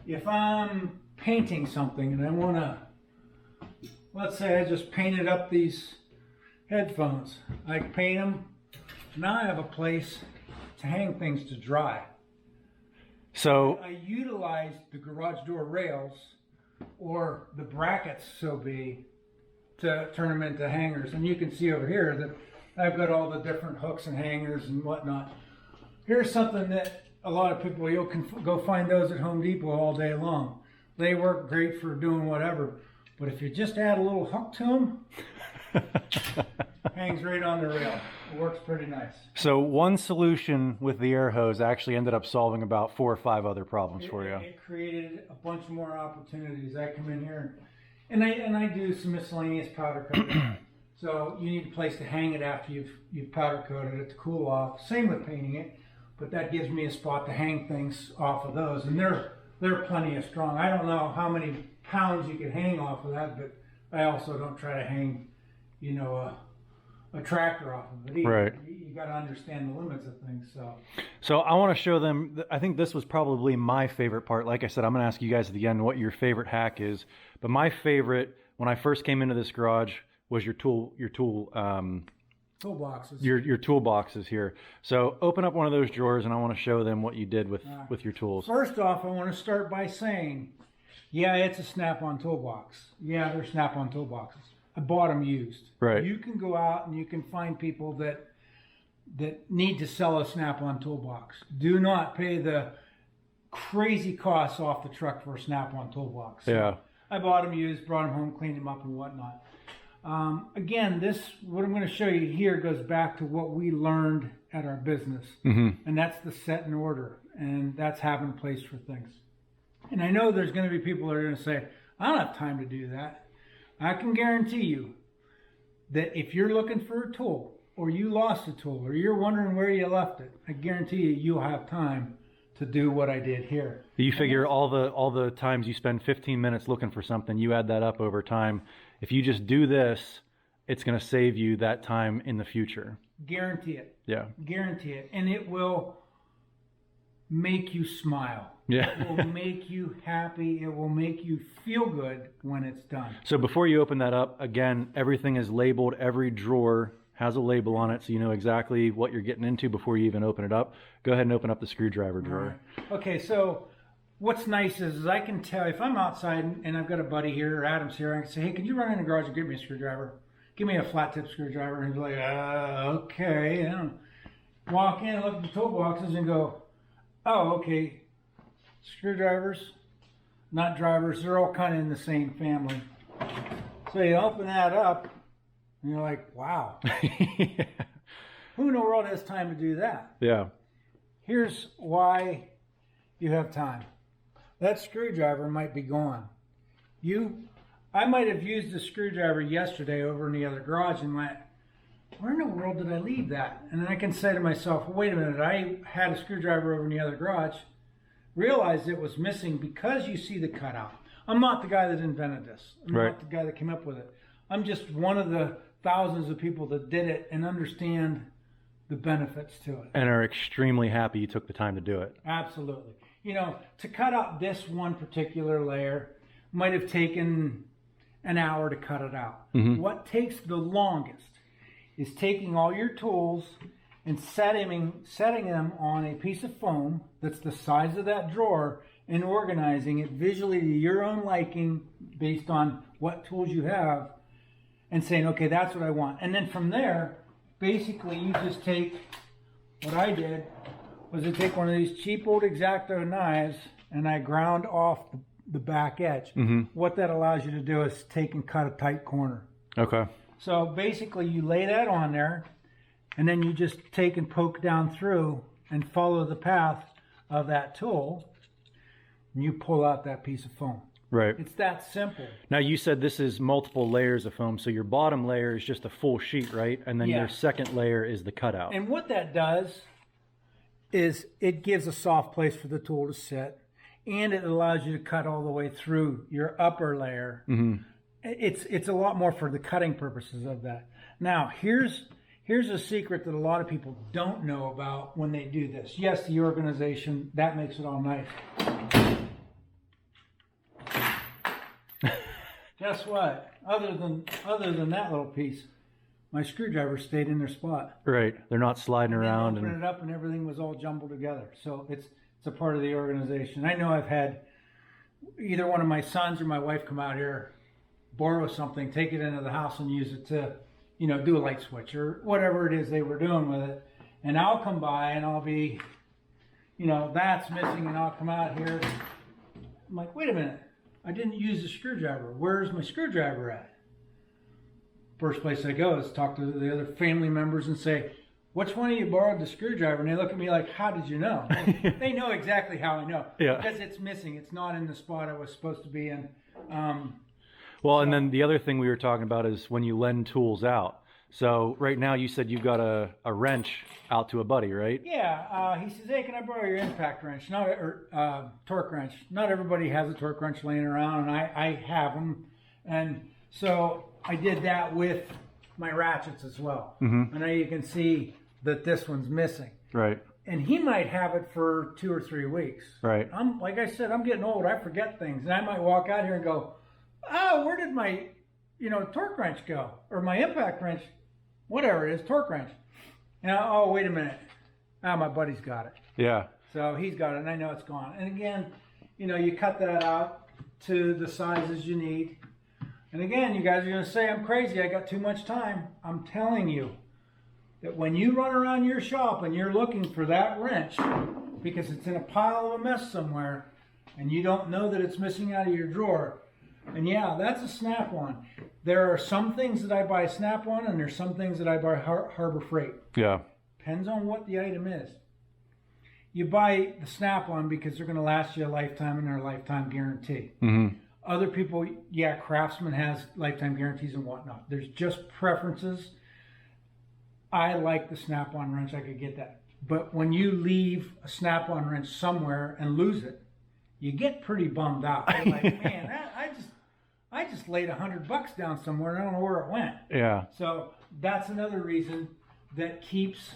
if I'm painting something and I want to, let's say I just painted up these headphones. I paint them. Now I have a place to hang things to dry. So I utilized the garage door rails or the brackets, so be, to turn them into hangers. And you can see over here that I've got all the different hooks and hangers and whatnot. Here's something that a lot of people, you can go find those at Home Depot all day long. They work great for doing whatever. But if you just add a little hook to them, hangs right on the rail. It works pretty nice. So one solution with the air hose actually ended up solving about 4 or 5 other problems for you. It created a bunch more opportunities. I come in here and I do some miscellaneous powder coating. So you need a place to hang it after you've powder coated it to cool off. Same with painting it, but that gives me a spot to hang things off of those. And they're plenty of strong. I don't know how many pounds you can hang off of that, but I also don't try to hang, you know, a tractor off of it either. Right. You got to understand the limits of things. So I want to show them. I think this was probably my favorite part. Like I said, I'm going to ask you guys at the end what your favorite hack is. But my favorite, when I first came into this garage, was your toolboxes. Your toolboxes here. So open up one of those drawers, and I want to show them what you did with your tools. First off, I want to start by saying, yeah, it's a snap-on toolbox. Yeah, they're snap-on toolboxes. I bought them used. Right. You can go out and you can find people that need to sell a snap-on toolbox. Do not pay the crazy costs off the truck for a snap-on toolbox. Yeah. I bought them used, brought them home, cleaned them up and whatnot. Again, what I'm going to show you here goes back to what we learned at our business. And that's the set and order. And that's having a place for things. And I know there's going to be people that are going to say, I don't have time to do that. I can guarantee you that if you're looking for a tool, or you lost a tool, or you're wondering where you left it, I guarantee you'll have time to do what I did here. You figure all the times you spend 15 minutes looking for something, you add that up over time. If you just do this, it's going to save you that time in the future. Guarantee it. Yeah. Guarantee it. And it will make you smile. Yeah. It will make you happy. It will make you feel good when it's done. So before you open that up, again, everything is labeled. Every drawer has a label on it, so you know exactly what you're getting into before you even open it up. Go ahead and open up the screwdriver drawer. Right. Okay, so what's nice is I can tell if I'm outside and I've got a buddy here or Adam's here, I can say, hey, can you run in the garage and get me a screwdriver? Give me a flat tip screwdriver. And he's like, okay. And walk in, look at the toolboxes and go, oh, okay. Screwdrivers, not drivers, they're all kind of in the same family. So you open that up and you're like, wow. Yeah. Who in the world has time to do that? Yeah. Here's why you have time. That screwdriver might be gone. I might have used the screwdriver yesterday over in the other garage and went, where in the world did I leave that? And then I can say to myself, well, wait a minute, I had a screwdriver over in the other garage, realized it was missing because you see the cutout. I'm not the guy that invented this. I'm not the guy that came up with it. I'm just one of the thousands of people that did it and understand the benefits to it. And are extremely happy you took the time to do it. Absolutely. You know, to cut out this one particular layer might have taken an hour to cut it out. Mm-hmm. What takes the longest is taking all your tools and setting them on a piece of foam that's the size of that drawer and organizing it visually to your own liking based on what tools you have and saying, okay, that's what I want. And then from there, basically you just take, what I did was to take one of these cheap old X-Acto knives and I ground off the back edge. Mm-hmm. What that allows you to do is take and cut a tight corner. Okay. So basically you lay that on there and then you just take and poke down through and follow the path of that tool and you pull out that piece of foam. Right. It's that simple. Now you said this is multiple layers of foam, so your bottom layer is just a full sheet, right? And then your second layer is the cutout. And what that does is it gives a soft place for the tool to sit, and it allows you to cut all the way through your upper layer. Mm-hmm. It's a lot more for the cutting purposes of that. Now, here's a secret that a lot of people don't know about when they do this. Yes, the organization, that makes it all nice. Guess what? Other than that little piece, my screwdriver stayed in their spot. Right. They're not sliding around. Open it up and everything was all jumbled together. So it's a part of the organization. I know I've had either one of my sons or my wife come out here, borrow something, take it into the house and use it to, do a light switch or whatever it is they were doing with it. And I'll come by and I'll be, that's missing, and I'll come out here. I'm like, wait a minute. I didn't use the screwdriver. Where's my screwdriver at? First place I go is talk to the other family members and say, which one of you borrowed the screwdriver? And they look at me like, how did you know? They know exactly how I know. Yeah. Because it's missing. It's not in the spot I was supposed to be in. Well, and then the other thing we were talking about is when you lend tools out. So right now you said you've got a wrench out to a buddy, right? Yeah. He says, hey, can I borrow your impact wrench? Torque wrench. Not everybody has a torque wrench laying around, and I have them. And so I did that with my ratchets as well. Mm-hmm. And now you can see that this one's missing. Right. And he might have it for 2 or 3 weeks. Right. Like I said, I'm getting old. I forget things. And I might walk out here and go, oh, where did my, torque wrench go? Or my impact wrench, whatever it is, torque wrench. And oh, wait a minute. My buddy's got it. Yeah. So he's got it, and I know it's gone. And again, you cut that out to the sizes you need. And again, you guys are going to say I'm crazy. I got too much time. I'm telling you that when you run around your shop and you're looking for that wrench because it's in a pile of a mess somewhere and you don't know that it's missing out of your drawer, and yeah, that's a Snap-on. There are some things that I buy Snap-on, and there's some things that I buy Harbor Freight. Yeah. Depends on what the item is. You buy the Snap-on because they're going to last you a lifetime and they're a lifetime guarantee. Mm-hmm. Other people, Craftsman has lifetime guarantees and whatnot. There's just preferences. I like the Snap-on wrench. I could get that. But when you leave a Snap-on wrench somewhere and lose it, you get pretty bummed out. You're like, man, I just laid $100 down somewhere and I don't know where it went. Yeah. So that's another reason that keeps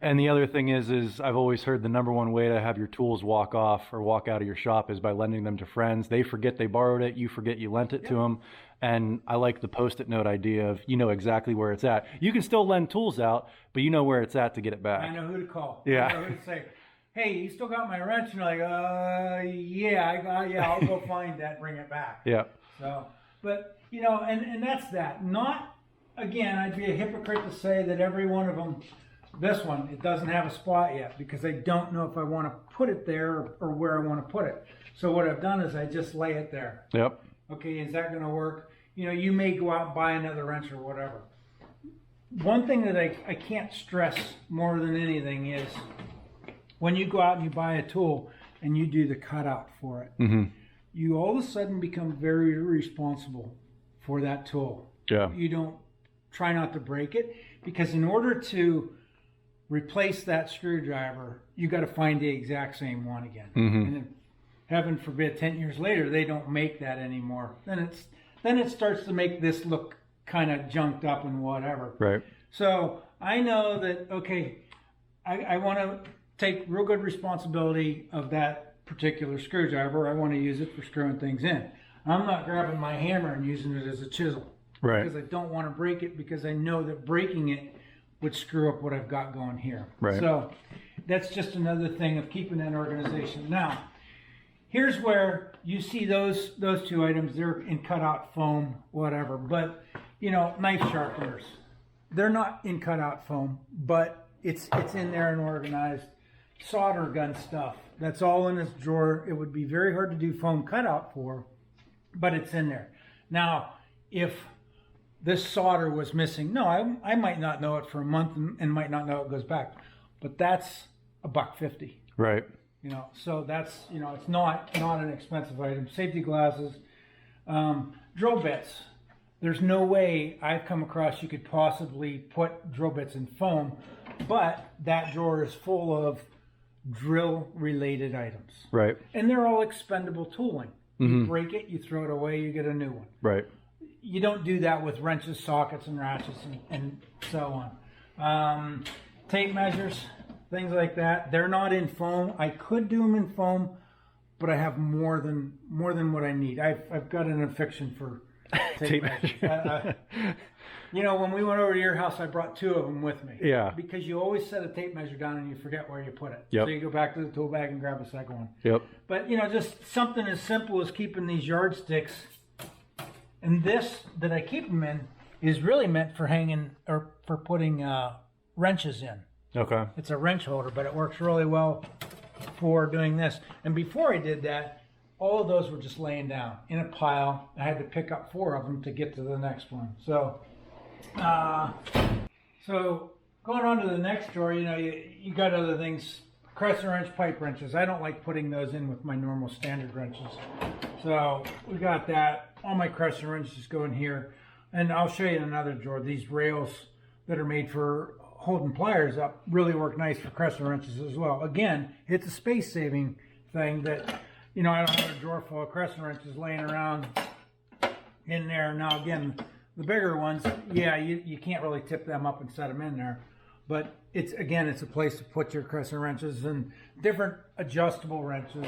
And the other thing is I've always heard the number one way to have your tools walk off or walk out of your shop is by lending them to friends. They forget they borrowed it. You forget you lent it to them. And I like the Post-it note idea of, you know exactly where it's at. You can still lend tools out, but you know where it's at to get it back. I know who to call. Yeah. I know who to say, hey, you still got my wrench? And you're like, yeah, I'll go find that and bring it back. Yeah. So, but, you know, and that's that. Not, again, I'd be a hypocrite to say that every one of them, this one, it doesn't have a spot yet because I don't know if I want to put it there or where I want to put it. So what I've done is I just lay it there. Yep. Okay, is that going to work? You know, you may go out and buy another wrench or whatever. One thing that I can't stress more than anything is when you go out and you buy a tool and you do the cutout for it, Mm-hmm. you all of a sudden become very responsible for that tool. Yeah. You don't try not to break it because in order to replace that screwdriver, you got to find the exact same one again. Mm-hmm. And then, heaven forbid, 10 years later, they don't make that anymore. Then it starts to make this look kind of junked up and whatever. Right. So I know that, okay, I want to take real good responsibility of that particular screwdriver. I want to use it for screwing things in. I'm not grabbing my hammer and using it as a chisel. Right. Because I don't want to break it because I know that breaking it would screw up what I've got going here. Right. So that's just another thing of keeping that organization. Now, here's where you see those two items. They're in cutout foam, whatever. But, you know, knife sharpeners. They're not in cutout foam, but it's in there and organized. Solder gun stuff. That's all in this drawer. It would be very hard to do foam cutout for, but it's in there. Now, if this solder was missing, no, I might not know it for a month and might not know it goes back. But that's $1.50. Right. You know, so that's, you know, it's not an expensive item. Safety glasses, drill bits. There's no way I've come across you could possibly put drill bits in foam, but that drawer is full of drill related items. Right. And they're all expendable tooling. Mm-hmm. You break it, you throw it away, you get a new one. Right. You don't do that with wrenches, sockets, and ratchets, and so on. Tape measures, things like that. They're not in foam. I could do them in foam, but I have more than what I need. I've got an affection for tape measures. You know, when we went over to your house, I brought 2 of them with me. Yeah. Because you always set a tape measure down and you forget where you put it. Yep. So you go back to the tool bag and grab a second one. Yep. But, you know, just something as simple as keeping these yardsticks. And this that I keep them in is really meant for hanging or for putting wrenches in. Okay. It's a wrench holder, but it works really well for doing this. And before I did that, all of those were just laying down in a pile. I had to pick up 4 of them to get to the next one. So going on to the next drawer, you know, you got other things. Crescent wrench, pipe wrenches. I don't like putting those in with my normal standard wrenches. So we got that. All my crescent wrenches go in here. And I'll show you in another drawer. These rails that are made for holding pliers up really work nice for crescent wrenches as well. Again, it's a space saving thing that, you know, I don't have a drawer full of crescent wrenches laying around in there. Now again, the bigger ones, yeah, you can't really tip them up and set them in there. But it's a place to put your crescent wrenches and different adjustable wrenches.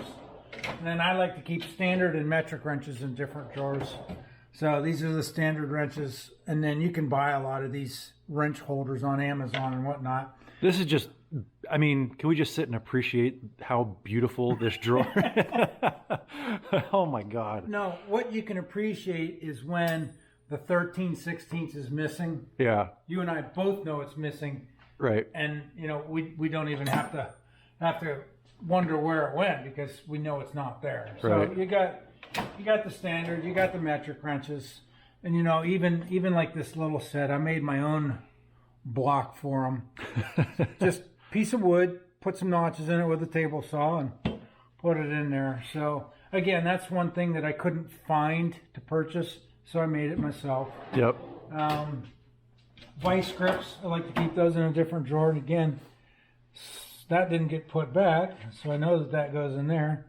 And then I like to keep standard and metric wrenches in different drawers. So these are the standard wrenches. And then you can buy a lot of these wrench holders on Amazon and whatnot. This is just, I mean, can we just sit and appreciate how beautiful this drawer is? Oh my God. No, what you can appreciate is when the 13/16 is missing. Yeah. You and I both know it's missing. Right. And, you know, we don't even have to wonder where it went because we know it's not there. So right. you got the standard, you got the metric wrenches, and, you know, even like this little set, I made my own block for them. Just piece of wood, put some notches in it with a table saw and put it in there. So again, that's one thing that I couldn't find to purchase, so I made it myself. Yep. Vice grips, I like to keep those in a different drawer. And again, that didn't get put back, so I know that goes in there.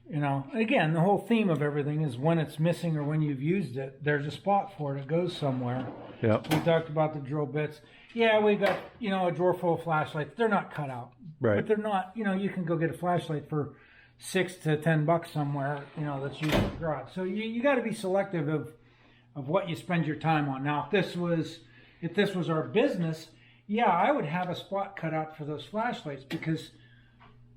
You know, again, the whole theme of everything is when it's missing or when you've used it, there's a spot for it. It goes somewhere. Yep. We talked about the drill bits. Yeah, we got, you know, a drawer full of flashlights. They're not cut out. Right. But they're not, you know, you can go get a flashlight for $6 to $10 somewhere, you know, that's used in the garage. So you got to be selective of what you spend your time on. Now, if this was our business, yeah, I would have a spot cut out for those flashlights, because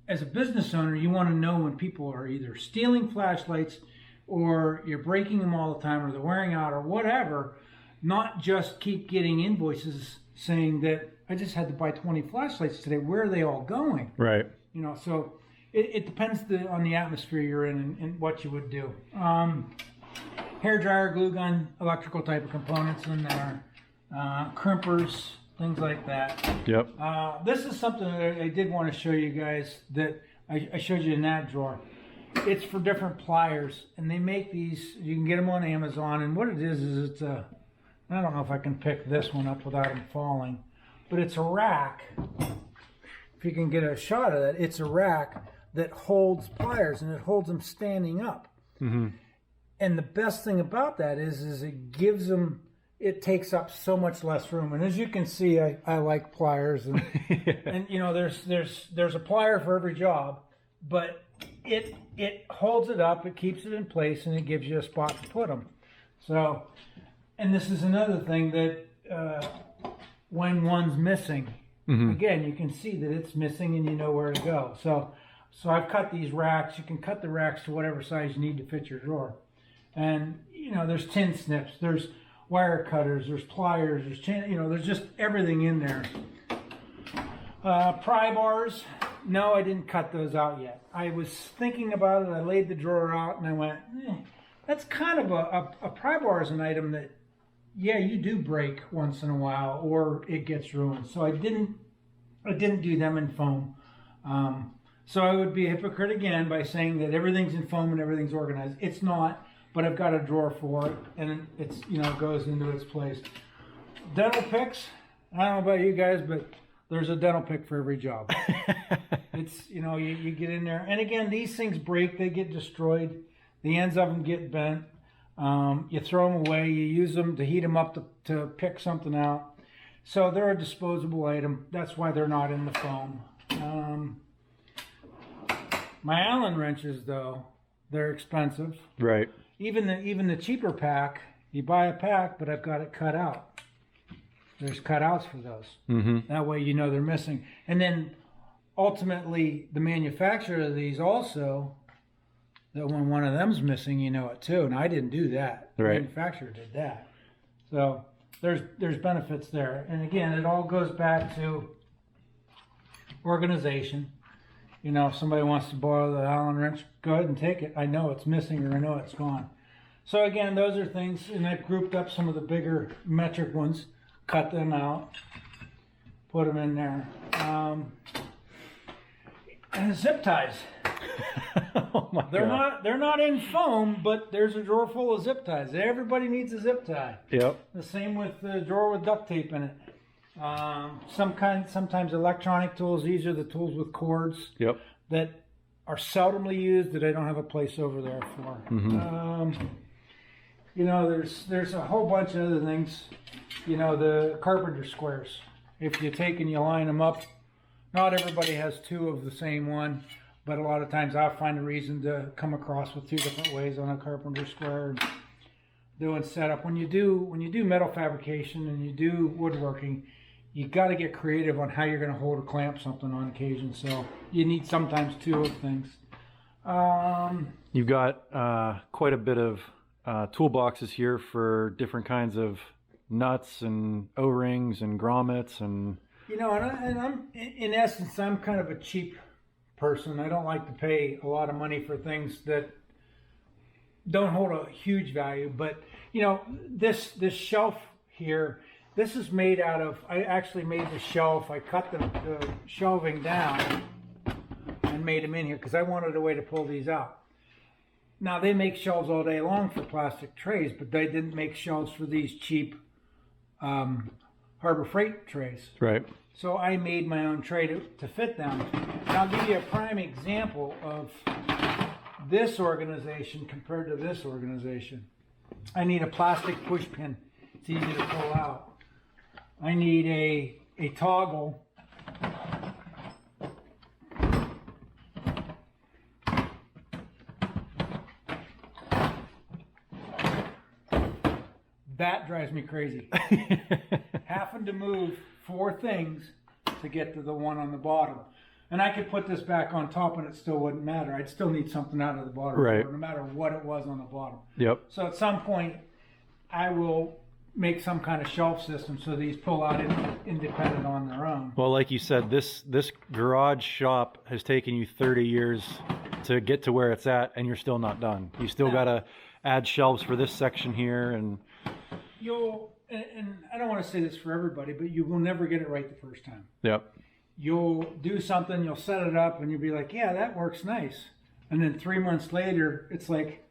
as a business owner, you want to know when people are either stealing flashlights or you're breaking them all the time or they're wearing out or whatever, not just keep getting invoices saying that I just had to buy 20 flashlights today. Where are they all going? Right. You know, so it depends on the atmosphere you're in and what you would do. Hair dryer, glue gun, electrical type of components in there, crimpers, things like that. Yep. This is something that I did want to show you guys that I showed you in that drawer. It's for different pliers, and they make these. You can get them on Amazon, and what it is it's a. I don't know if I can pick this one up without them falling, but it's a rack. If you can get a shot of that, it's a rack that holds pliers, and it holds them standing up. Mm-hmm. And the best thing about that is it gives them. It takes up so much less room, and as you can see, I like pliers, and and you know there's a plier for every job, but it holds it up, it keeps it in place, and it gives you a spot to put them. So, and this is another thing that when one's missing, again you can see that it's missing, and you know where to go. So I've cut these racks. You can cut the racks to whatever size you need to fit your drawer, and you know there's tin snips, there's wire cutters, there's pliers, there's just everything in there. Pry bars, no, I didn't cut those out yet. I was thinking about it. I laid the drawer out and I went, that's kind of a pry bar is an item that, yeah, you do break once in a while or it gets ruined. So I didn't do them in foam. So I would be a hypocrite again by saying that everything's in foam and everything's organized. It's not. But I've got a drawer for it, and it's, you know, goes into its place. Dental picks, I don't know about you guys, but there's a dental pick for every job. It's, you know, you get in there. And again, these things break, they get destroyed. The ends of them get bent. You throw them away, you use them to heat them up to pick something out. So they're a disposable item. That's why they're not in the foam. My Allen wrenches, though, they're expensive. Right. Even the cheaper pack, you buy a pack, but I've got it cut out. There's cutouts for those. Mm-hmm. That way you know they're missing. And then ultimately the manufacturer of these also, that when one of them's missing, you know it too. And I didn't do that. The manufacturer did that. So there's benefits there. And again, it all goes back to organization. You know, if somebody wants to borrow the Allen wrench, go ahead and take it. I know it's missing or I know it's gone. So again, those are things, and I've grouped up some of the bigger metric ones, cut them out, put them in there. And zip ties. Oh my God. They're not in foam, but there's a drawer full of zip ties. Everybody needs a zip tie. Yep. The same with the drawer with duct tape in it. Sometimes electronic tools. These are the tools with cords. Yep. That are seldomly used that I don't have a place over there for. Mm-hmm. You know, there's a whole bunch of other things. You know, the carpenter squares. If you take and you line them up, not everybody has two of the same one, but a lot of times I'll find a reason to come across with two different ways on a carpenter square. Doing setup. When you do metal fabrication and you do woodworking, you got to get creative on how you're going to hold or clamp something on occasion. So you need sometimes two of things. You've got quite a bit of toolboxes here for different kinds of nuts and O-rings and grommets and. You know, and I'm in essence, I'm kind of a cheap person. I don't like to pay a lot of money for things that don't hold a huge value. But you know, this shelf here. This is made out of, I actually made the shelf, I cut the shelving down and made them in here because I wanted a way to pull these out. Now they make shelves all day long for plastic trays, but they didn't make shelves for these cheap Harbor Freight trays. Right. So I made my own tray to fit them. And I'll give you a prime example of this organization compared to this organization. I need a plastic push pin. It's easy to pull out. I need a toggle. That drives me crazy. Having to move 4 things to get to the one on the bottom. And I could put this back on top and it still wouldn't matter. I'd still need something out of the bottom, right, no matter what it was on the bottom. Yep. So at some point, I will make some kind of shelf system so these pull out independent on their own. Well, like you said, this garage shop has taken you 30 years to get to where it's at, and you're still not done. You still got to add shelves for this section here, and and I don't want to say this for everybody, but you will never get it right the first time. Yep. You'll do something, you'll set it up, and you'll be like, yeah, that works nice. And then 3 months later, it's like,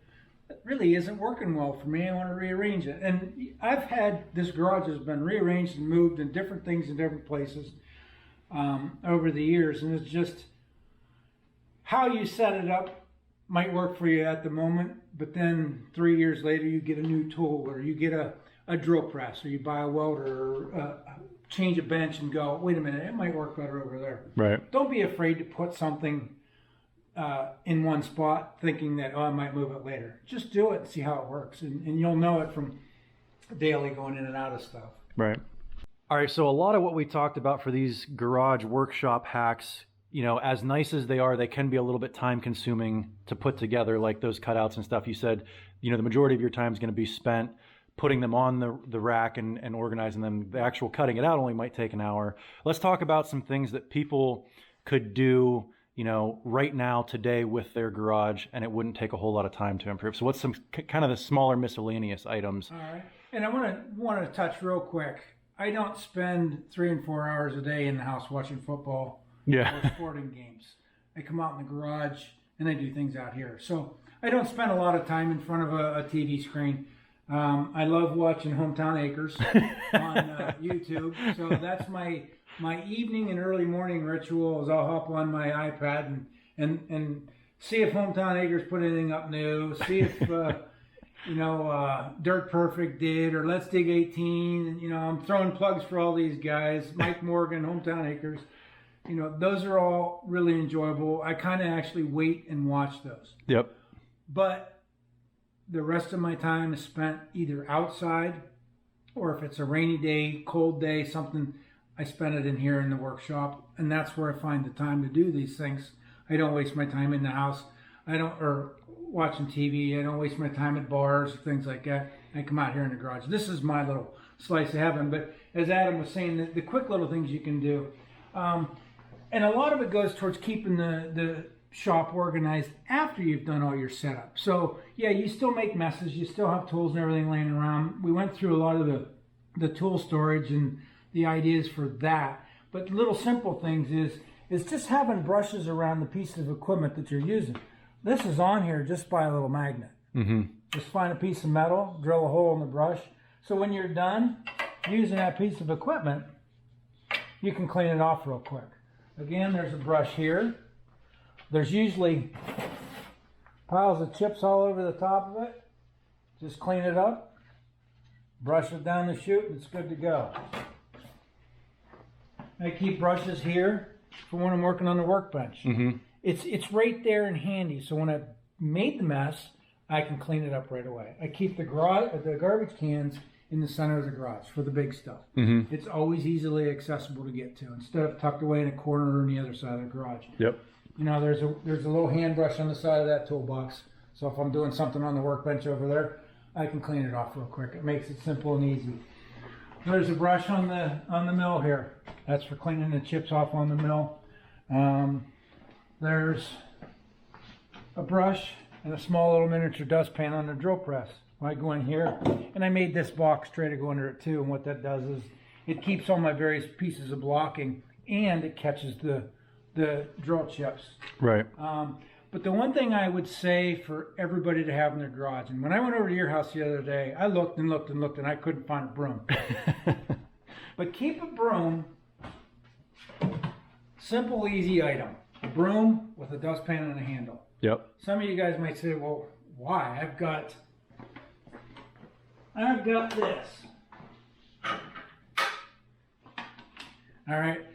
it really isn't working well for me. I want to rearrange it. And I've had, this garage has been rearranged and moved in different things in different places over the years. And it's just how you set it up might work for you at the moment, but then 3 years later, you get a new tool, or you get a drill press, or you buy a welder, or change a bench and go, wait a minute, it might work better over there. Right. Don't be afraid to put something in one spot thinking that, oh, I might move it later. Just do it and see how it works. And you'll know it from daily going in and out of stuff. Right. All right, so a lot of what we talked about for these garage workshop hacks, you know, as nice as they are, they can be a little bit time consuming to put together, like those cutouts and stuff. You said, you know, the majority of your time is going to be spent putting them on the rack and organizing them. The actual cutting it out only might take an hour. Let's talk about some things that people could do, you know, right now, today, with their garage, and it wouldn't take a whole lot of time to improve. So what's some kind of the smaller miscellaneous items? All right. And I want to touch real quick. I don't spend 3 and 4 hours a day in the house watching football or sporting games. I come out in the garage and I do things out here. So I don't spend a lot of time in front of a TV screen. I love watching Hometown Acres on YouTube. So that's my evening and early morning ritual. Is I'll hop on my iPad and see if Hometown Acres put anything up new. See if Dirt Perfect did, or Let's Dig 18. You know, I'm throwing plugs for all these guys. Mike Morgan, Hometown Acres. You know, those are all really enjoyable. I kind of actually wait and watch those. Yep. But the rest of my time is spent either outside, or if it's a rainy day, cold day, something, I spend it in here in the workshop. And that's where I find the time to do these things. I don't waste my time in the house. Or watching TV. I don't waste my time at bars, things like that. I come out here in the garage. This is my little slice of heaven. But as Adam was saying, the quick little things you can do. And a lot of it goes towards keeping the shop organized after you've done all your setup. So yeah, you still make messes. You still have tools and everything laying around. We went through a lot of the tool storage and the ideas for that. But little simple things is just having brushes around the piece of equipment that you're using. This is on here just by a little magnet. Mm-hmm. Just find a piece of metal, drill a hole in the brush. So when you're done using that piece of equipment, you can clean it off real quick. Again, there's a brush here. There's usually piles of chips all over the top of it. Just clean it up, brush it down the chute, and it's good to go. I keep brushes here for when I'm working on the workbench. Mm-hmm. It's right there and handy, so when I've made the mess, I can clean it up right away. I keep the garbage cans in the center of the garage for the big stuff. Mm-hmm. It's always easily accessible to get to, instead of tucked away in a corner or on the other side of the garage. Yep. You know, there's a little hand brush on the side of that toolbox, so if I'm doing something on the workbench over there, I can clean it off real quick. It makes it simple and easy. There's a brush on the mill here. That's for cleaning the chips off on the mill. There's a brush and a small little miniature dustpan on the drill press. I go in here, and I made this box tray to go under it too, and what that does is it keeps all my various pieces of blocking, and it catches the drill chips. Right. But the one thing I would say for everybody to have in their garage, and when I went over to your house the other day, I looked and looked and looked, and I couldn't find a broom. But keep a broom, simple, easy item. A broom with a dustpan and a handle. Yep. Some of you guys might say, well, why? I've got this. All right.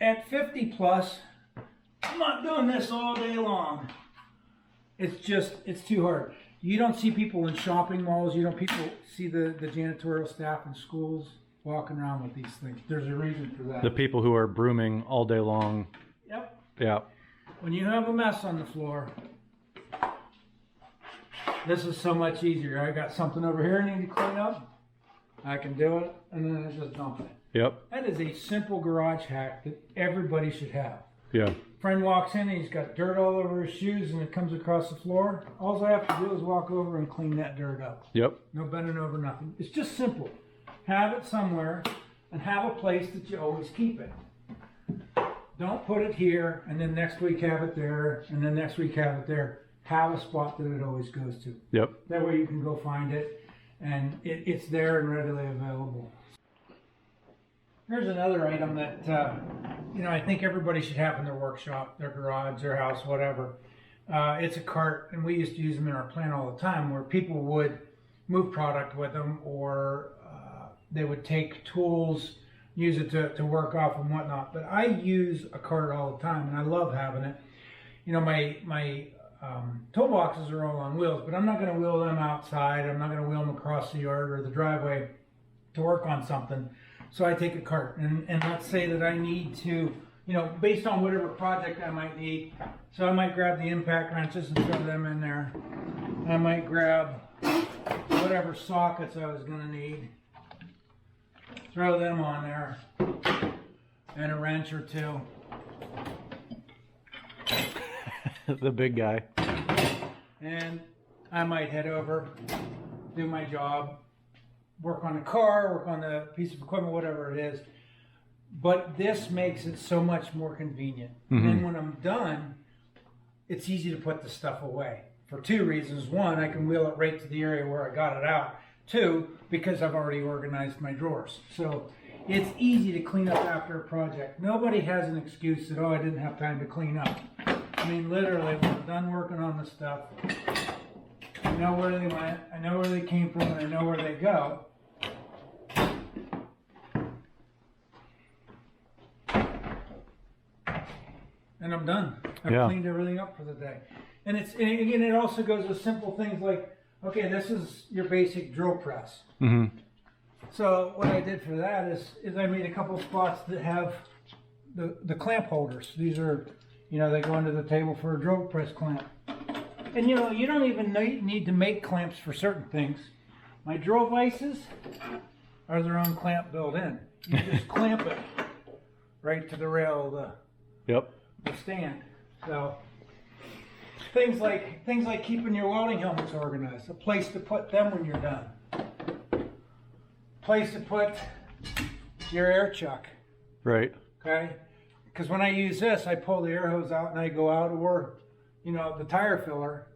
At 50 plus, I'm not doing this all day long. It's too hard. You don't see people in shopping malls. You don't see the janitorial staff in schools walking around with these things. There's a reason for that. The people who are brooming all day long. Yep. Yeah. When you have a mess on the floor, this is so much easier. I got something over here I need to clean up. I can do it, and then I just dump it. Yep. That is a simple garage hack that everybody should have. Yeah. Friend walks in and he's got dirt all over his shoes and it comes across the floor. All I have to do is walk over and clean that dirt up. Yep. No bending over, nothing. It's just simple. Have it somewhere and have a place that you always keep it. Don't put it here and then next week have it there and then next week have it there. Have a spot that it always goes to. Yep. That way you can go find it and it's there and readily available. Here's another item that I think everybody should have in their workshop, their garage, their house, whatever. It's a cart, and we used to use them in our plant all the time, where people would move product with them, or they would take tools, use it to work off and whatnot. But I use a cart all the time, and I love having it. My toolboxes are all on wheels, but I'm not going to wheel them outside. I'm not going to wheel them across the yard or the driveway to work on something. So I take a cart, and let's say that I need to, based on whatever project I might need. So I might grab the impact wrenches and throw them in there. I might grab whatever sockets I was going to need, throw them on there, and a wrench or two. The big guy. And I might head over, do my job, work on the car, work on the piece of equipment, whatever it is. But this makes it so much more convenient. Mm-hmm. And when I'm done, it's easy to put the stuff away. For two reasons. One, I can wheel it right to the area where I got it out. Two, because I've already organized my drawers. So it's easy to clean up after a project. Nobody has an excuse that, I didn't have time to clean up. I mean, literally, when I'm done working on the stuff, I know where they went, I know where they came from, and I know where they go. And I'm done. I've cleaned everything up for the day. And it also goes with simple things like, okay, this is your basic drill press. Mm-hmm. So what I did for that is I made a couple spots that have the clamp holders. These are, they go under the table for a drill press clamp. And you don't even need to make clamps for certain things. My drill vices are their own clamp built in. You just clamp it right to the rail of the stand. So things like keeping your welding helmets organized, a place to put them when you're done, place to put your air chuck. Right. Okay. Because when I use this, I pull the air hose out and I go out, or the tire filler.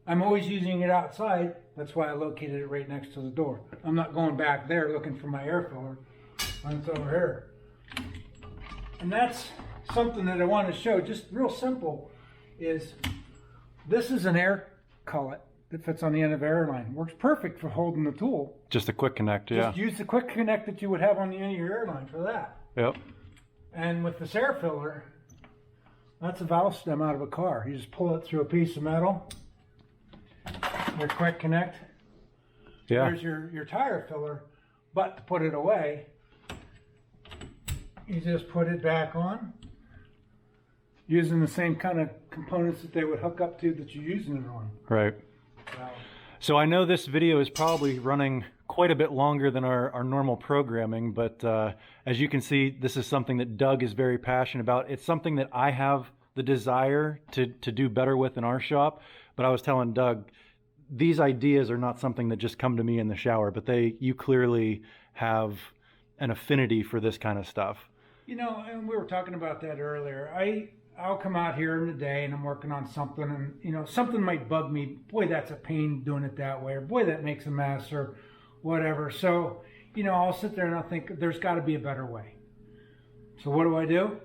I'm always using it outside. That's why I located it right next to the door. I'm not going back there looking for my air filler. It's over here. And that's something that I want to show, just real simple, is this is an air cullet that fits on the end of the air line. Works perfect for holding the tool. Just a quick connect, yeah. Just use the quick connect that you would have on the end of your air line for that. Yep. And with this air filler, that's a valve stem out of a car. You just pull it through a piece of metal. Your quick connect. Yeah. There's your tire filler, but to put it away, you just put it back on, using the same kind of components that they would hook up to that you're using it on. Right. So I know this video is probably running quite a bit longer than our normal programming, but as you can see, this is something that Doug is very passionate about. It's something that I have the desire to do better with in our shop, but I was telling Doug, these ideas are not something that just come to me in the shower, but you clearly have an affinity for this kind of stuff. And we were talking about that earlier. I'll come out here in the day and I'm working on something, and something might bug me. Boy, that's a pain doing it that way, or boy, that makes a mess, or whatever. So, I'll sit there and I'll think there's got to be a better way. So what do?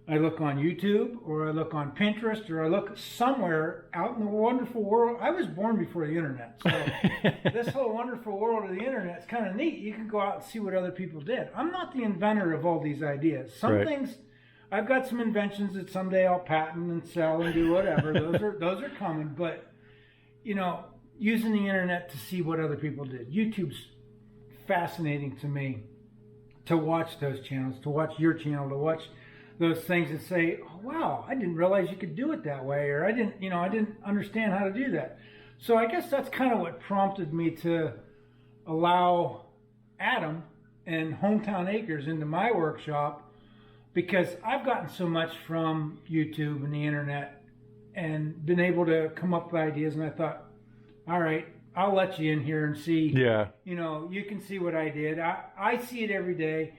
I look on YouTube, or I look on Pinterest, or I look somewhere out in the wonderful world. I was born before the internet, so this whole wonderful world of the internet is kind of neat. You can go out and see what other people did. I'm not the inventor of all these ideas. Some things, I've got some inventions that someday I'll patent and sell and do whatever. Those are coming, but you know, using the internet to see what other people did. YouTube's fascinating to me, to watch those channels, to watch your channel, to watch those things and say, oh, wow, I didn't realize you could do it that way, or I didn't understand how to do that. So I guess that's kind of what prompted me to allow Adam and Hometown Acres into my workshop, because I've gotten so much from YouTube and the internet and been able to come up with ideas, and I thought, all right, I'll let you in here and see. Yeah. You know, you can see what I did. I see it every day.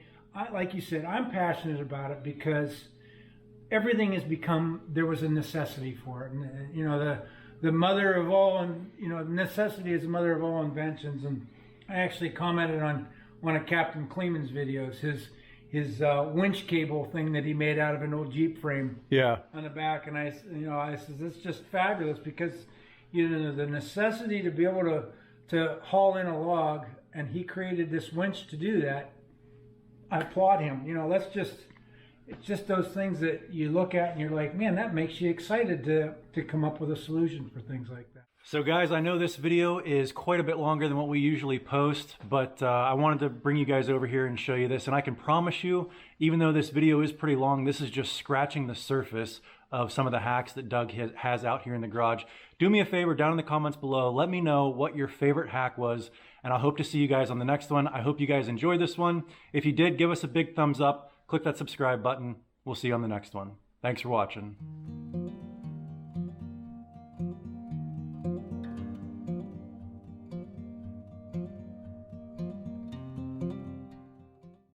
Like you said, I'm passionate about it because everything has become, there was a necessity for it. And, you know, the mother of all, and, you know, necessity is the mother of all inventions. And I actually commented on one of Captain Kleeman's videos, his winch cable thing that he made out of an old Jeep frame. Yeah. On the back. And I said, it's just fabulous because, you know, the necessity to be able to haul in a log, and he created this winch to do that. I applaud him. You know, it's just those things that you look at and you're like, man, that makes you excited to come up with a solution for things like that. So guys, I know this video is quite a bit longer than what we usually post, but I wanted to bring you guys over here and show you this. And I can promise you, even though this video is pretty long, this is just scratching the surface of some of the hacks that Doug has out here in the garage. Do me a favor, down in the comments below, let me know what your favorite hack was, and I hope to see you guys on the next one. I hope you guys enjoyed this one. If you did, give us a big thumbs up, click that subscribe button. We'll see you on the next one. Thanks for watching.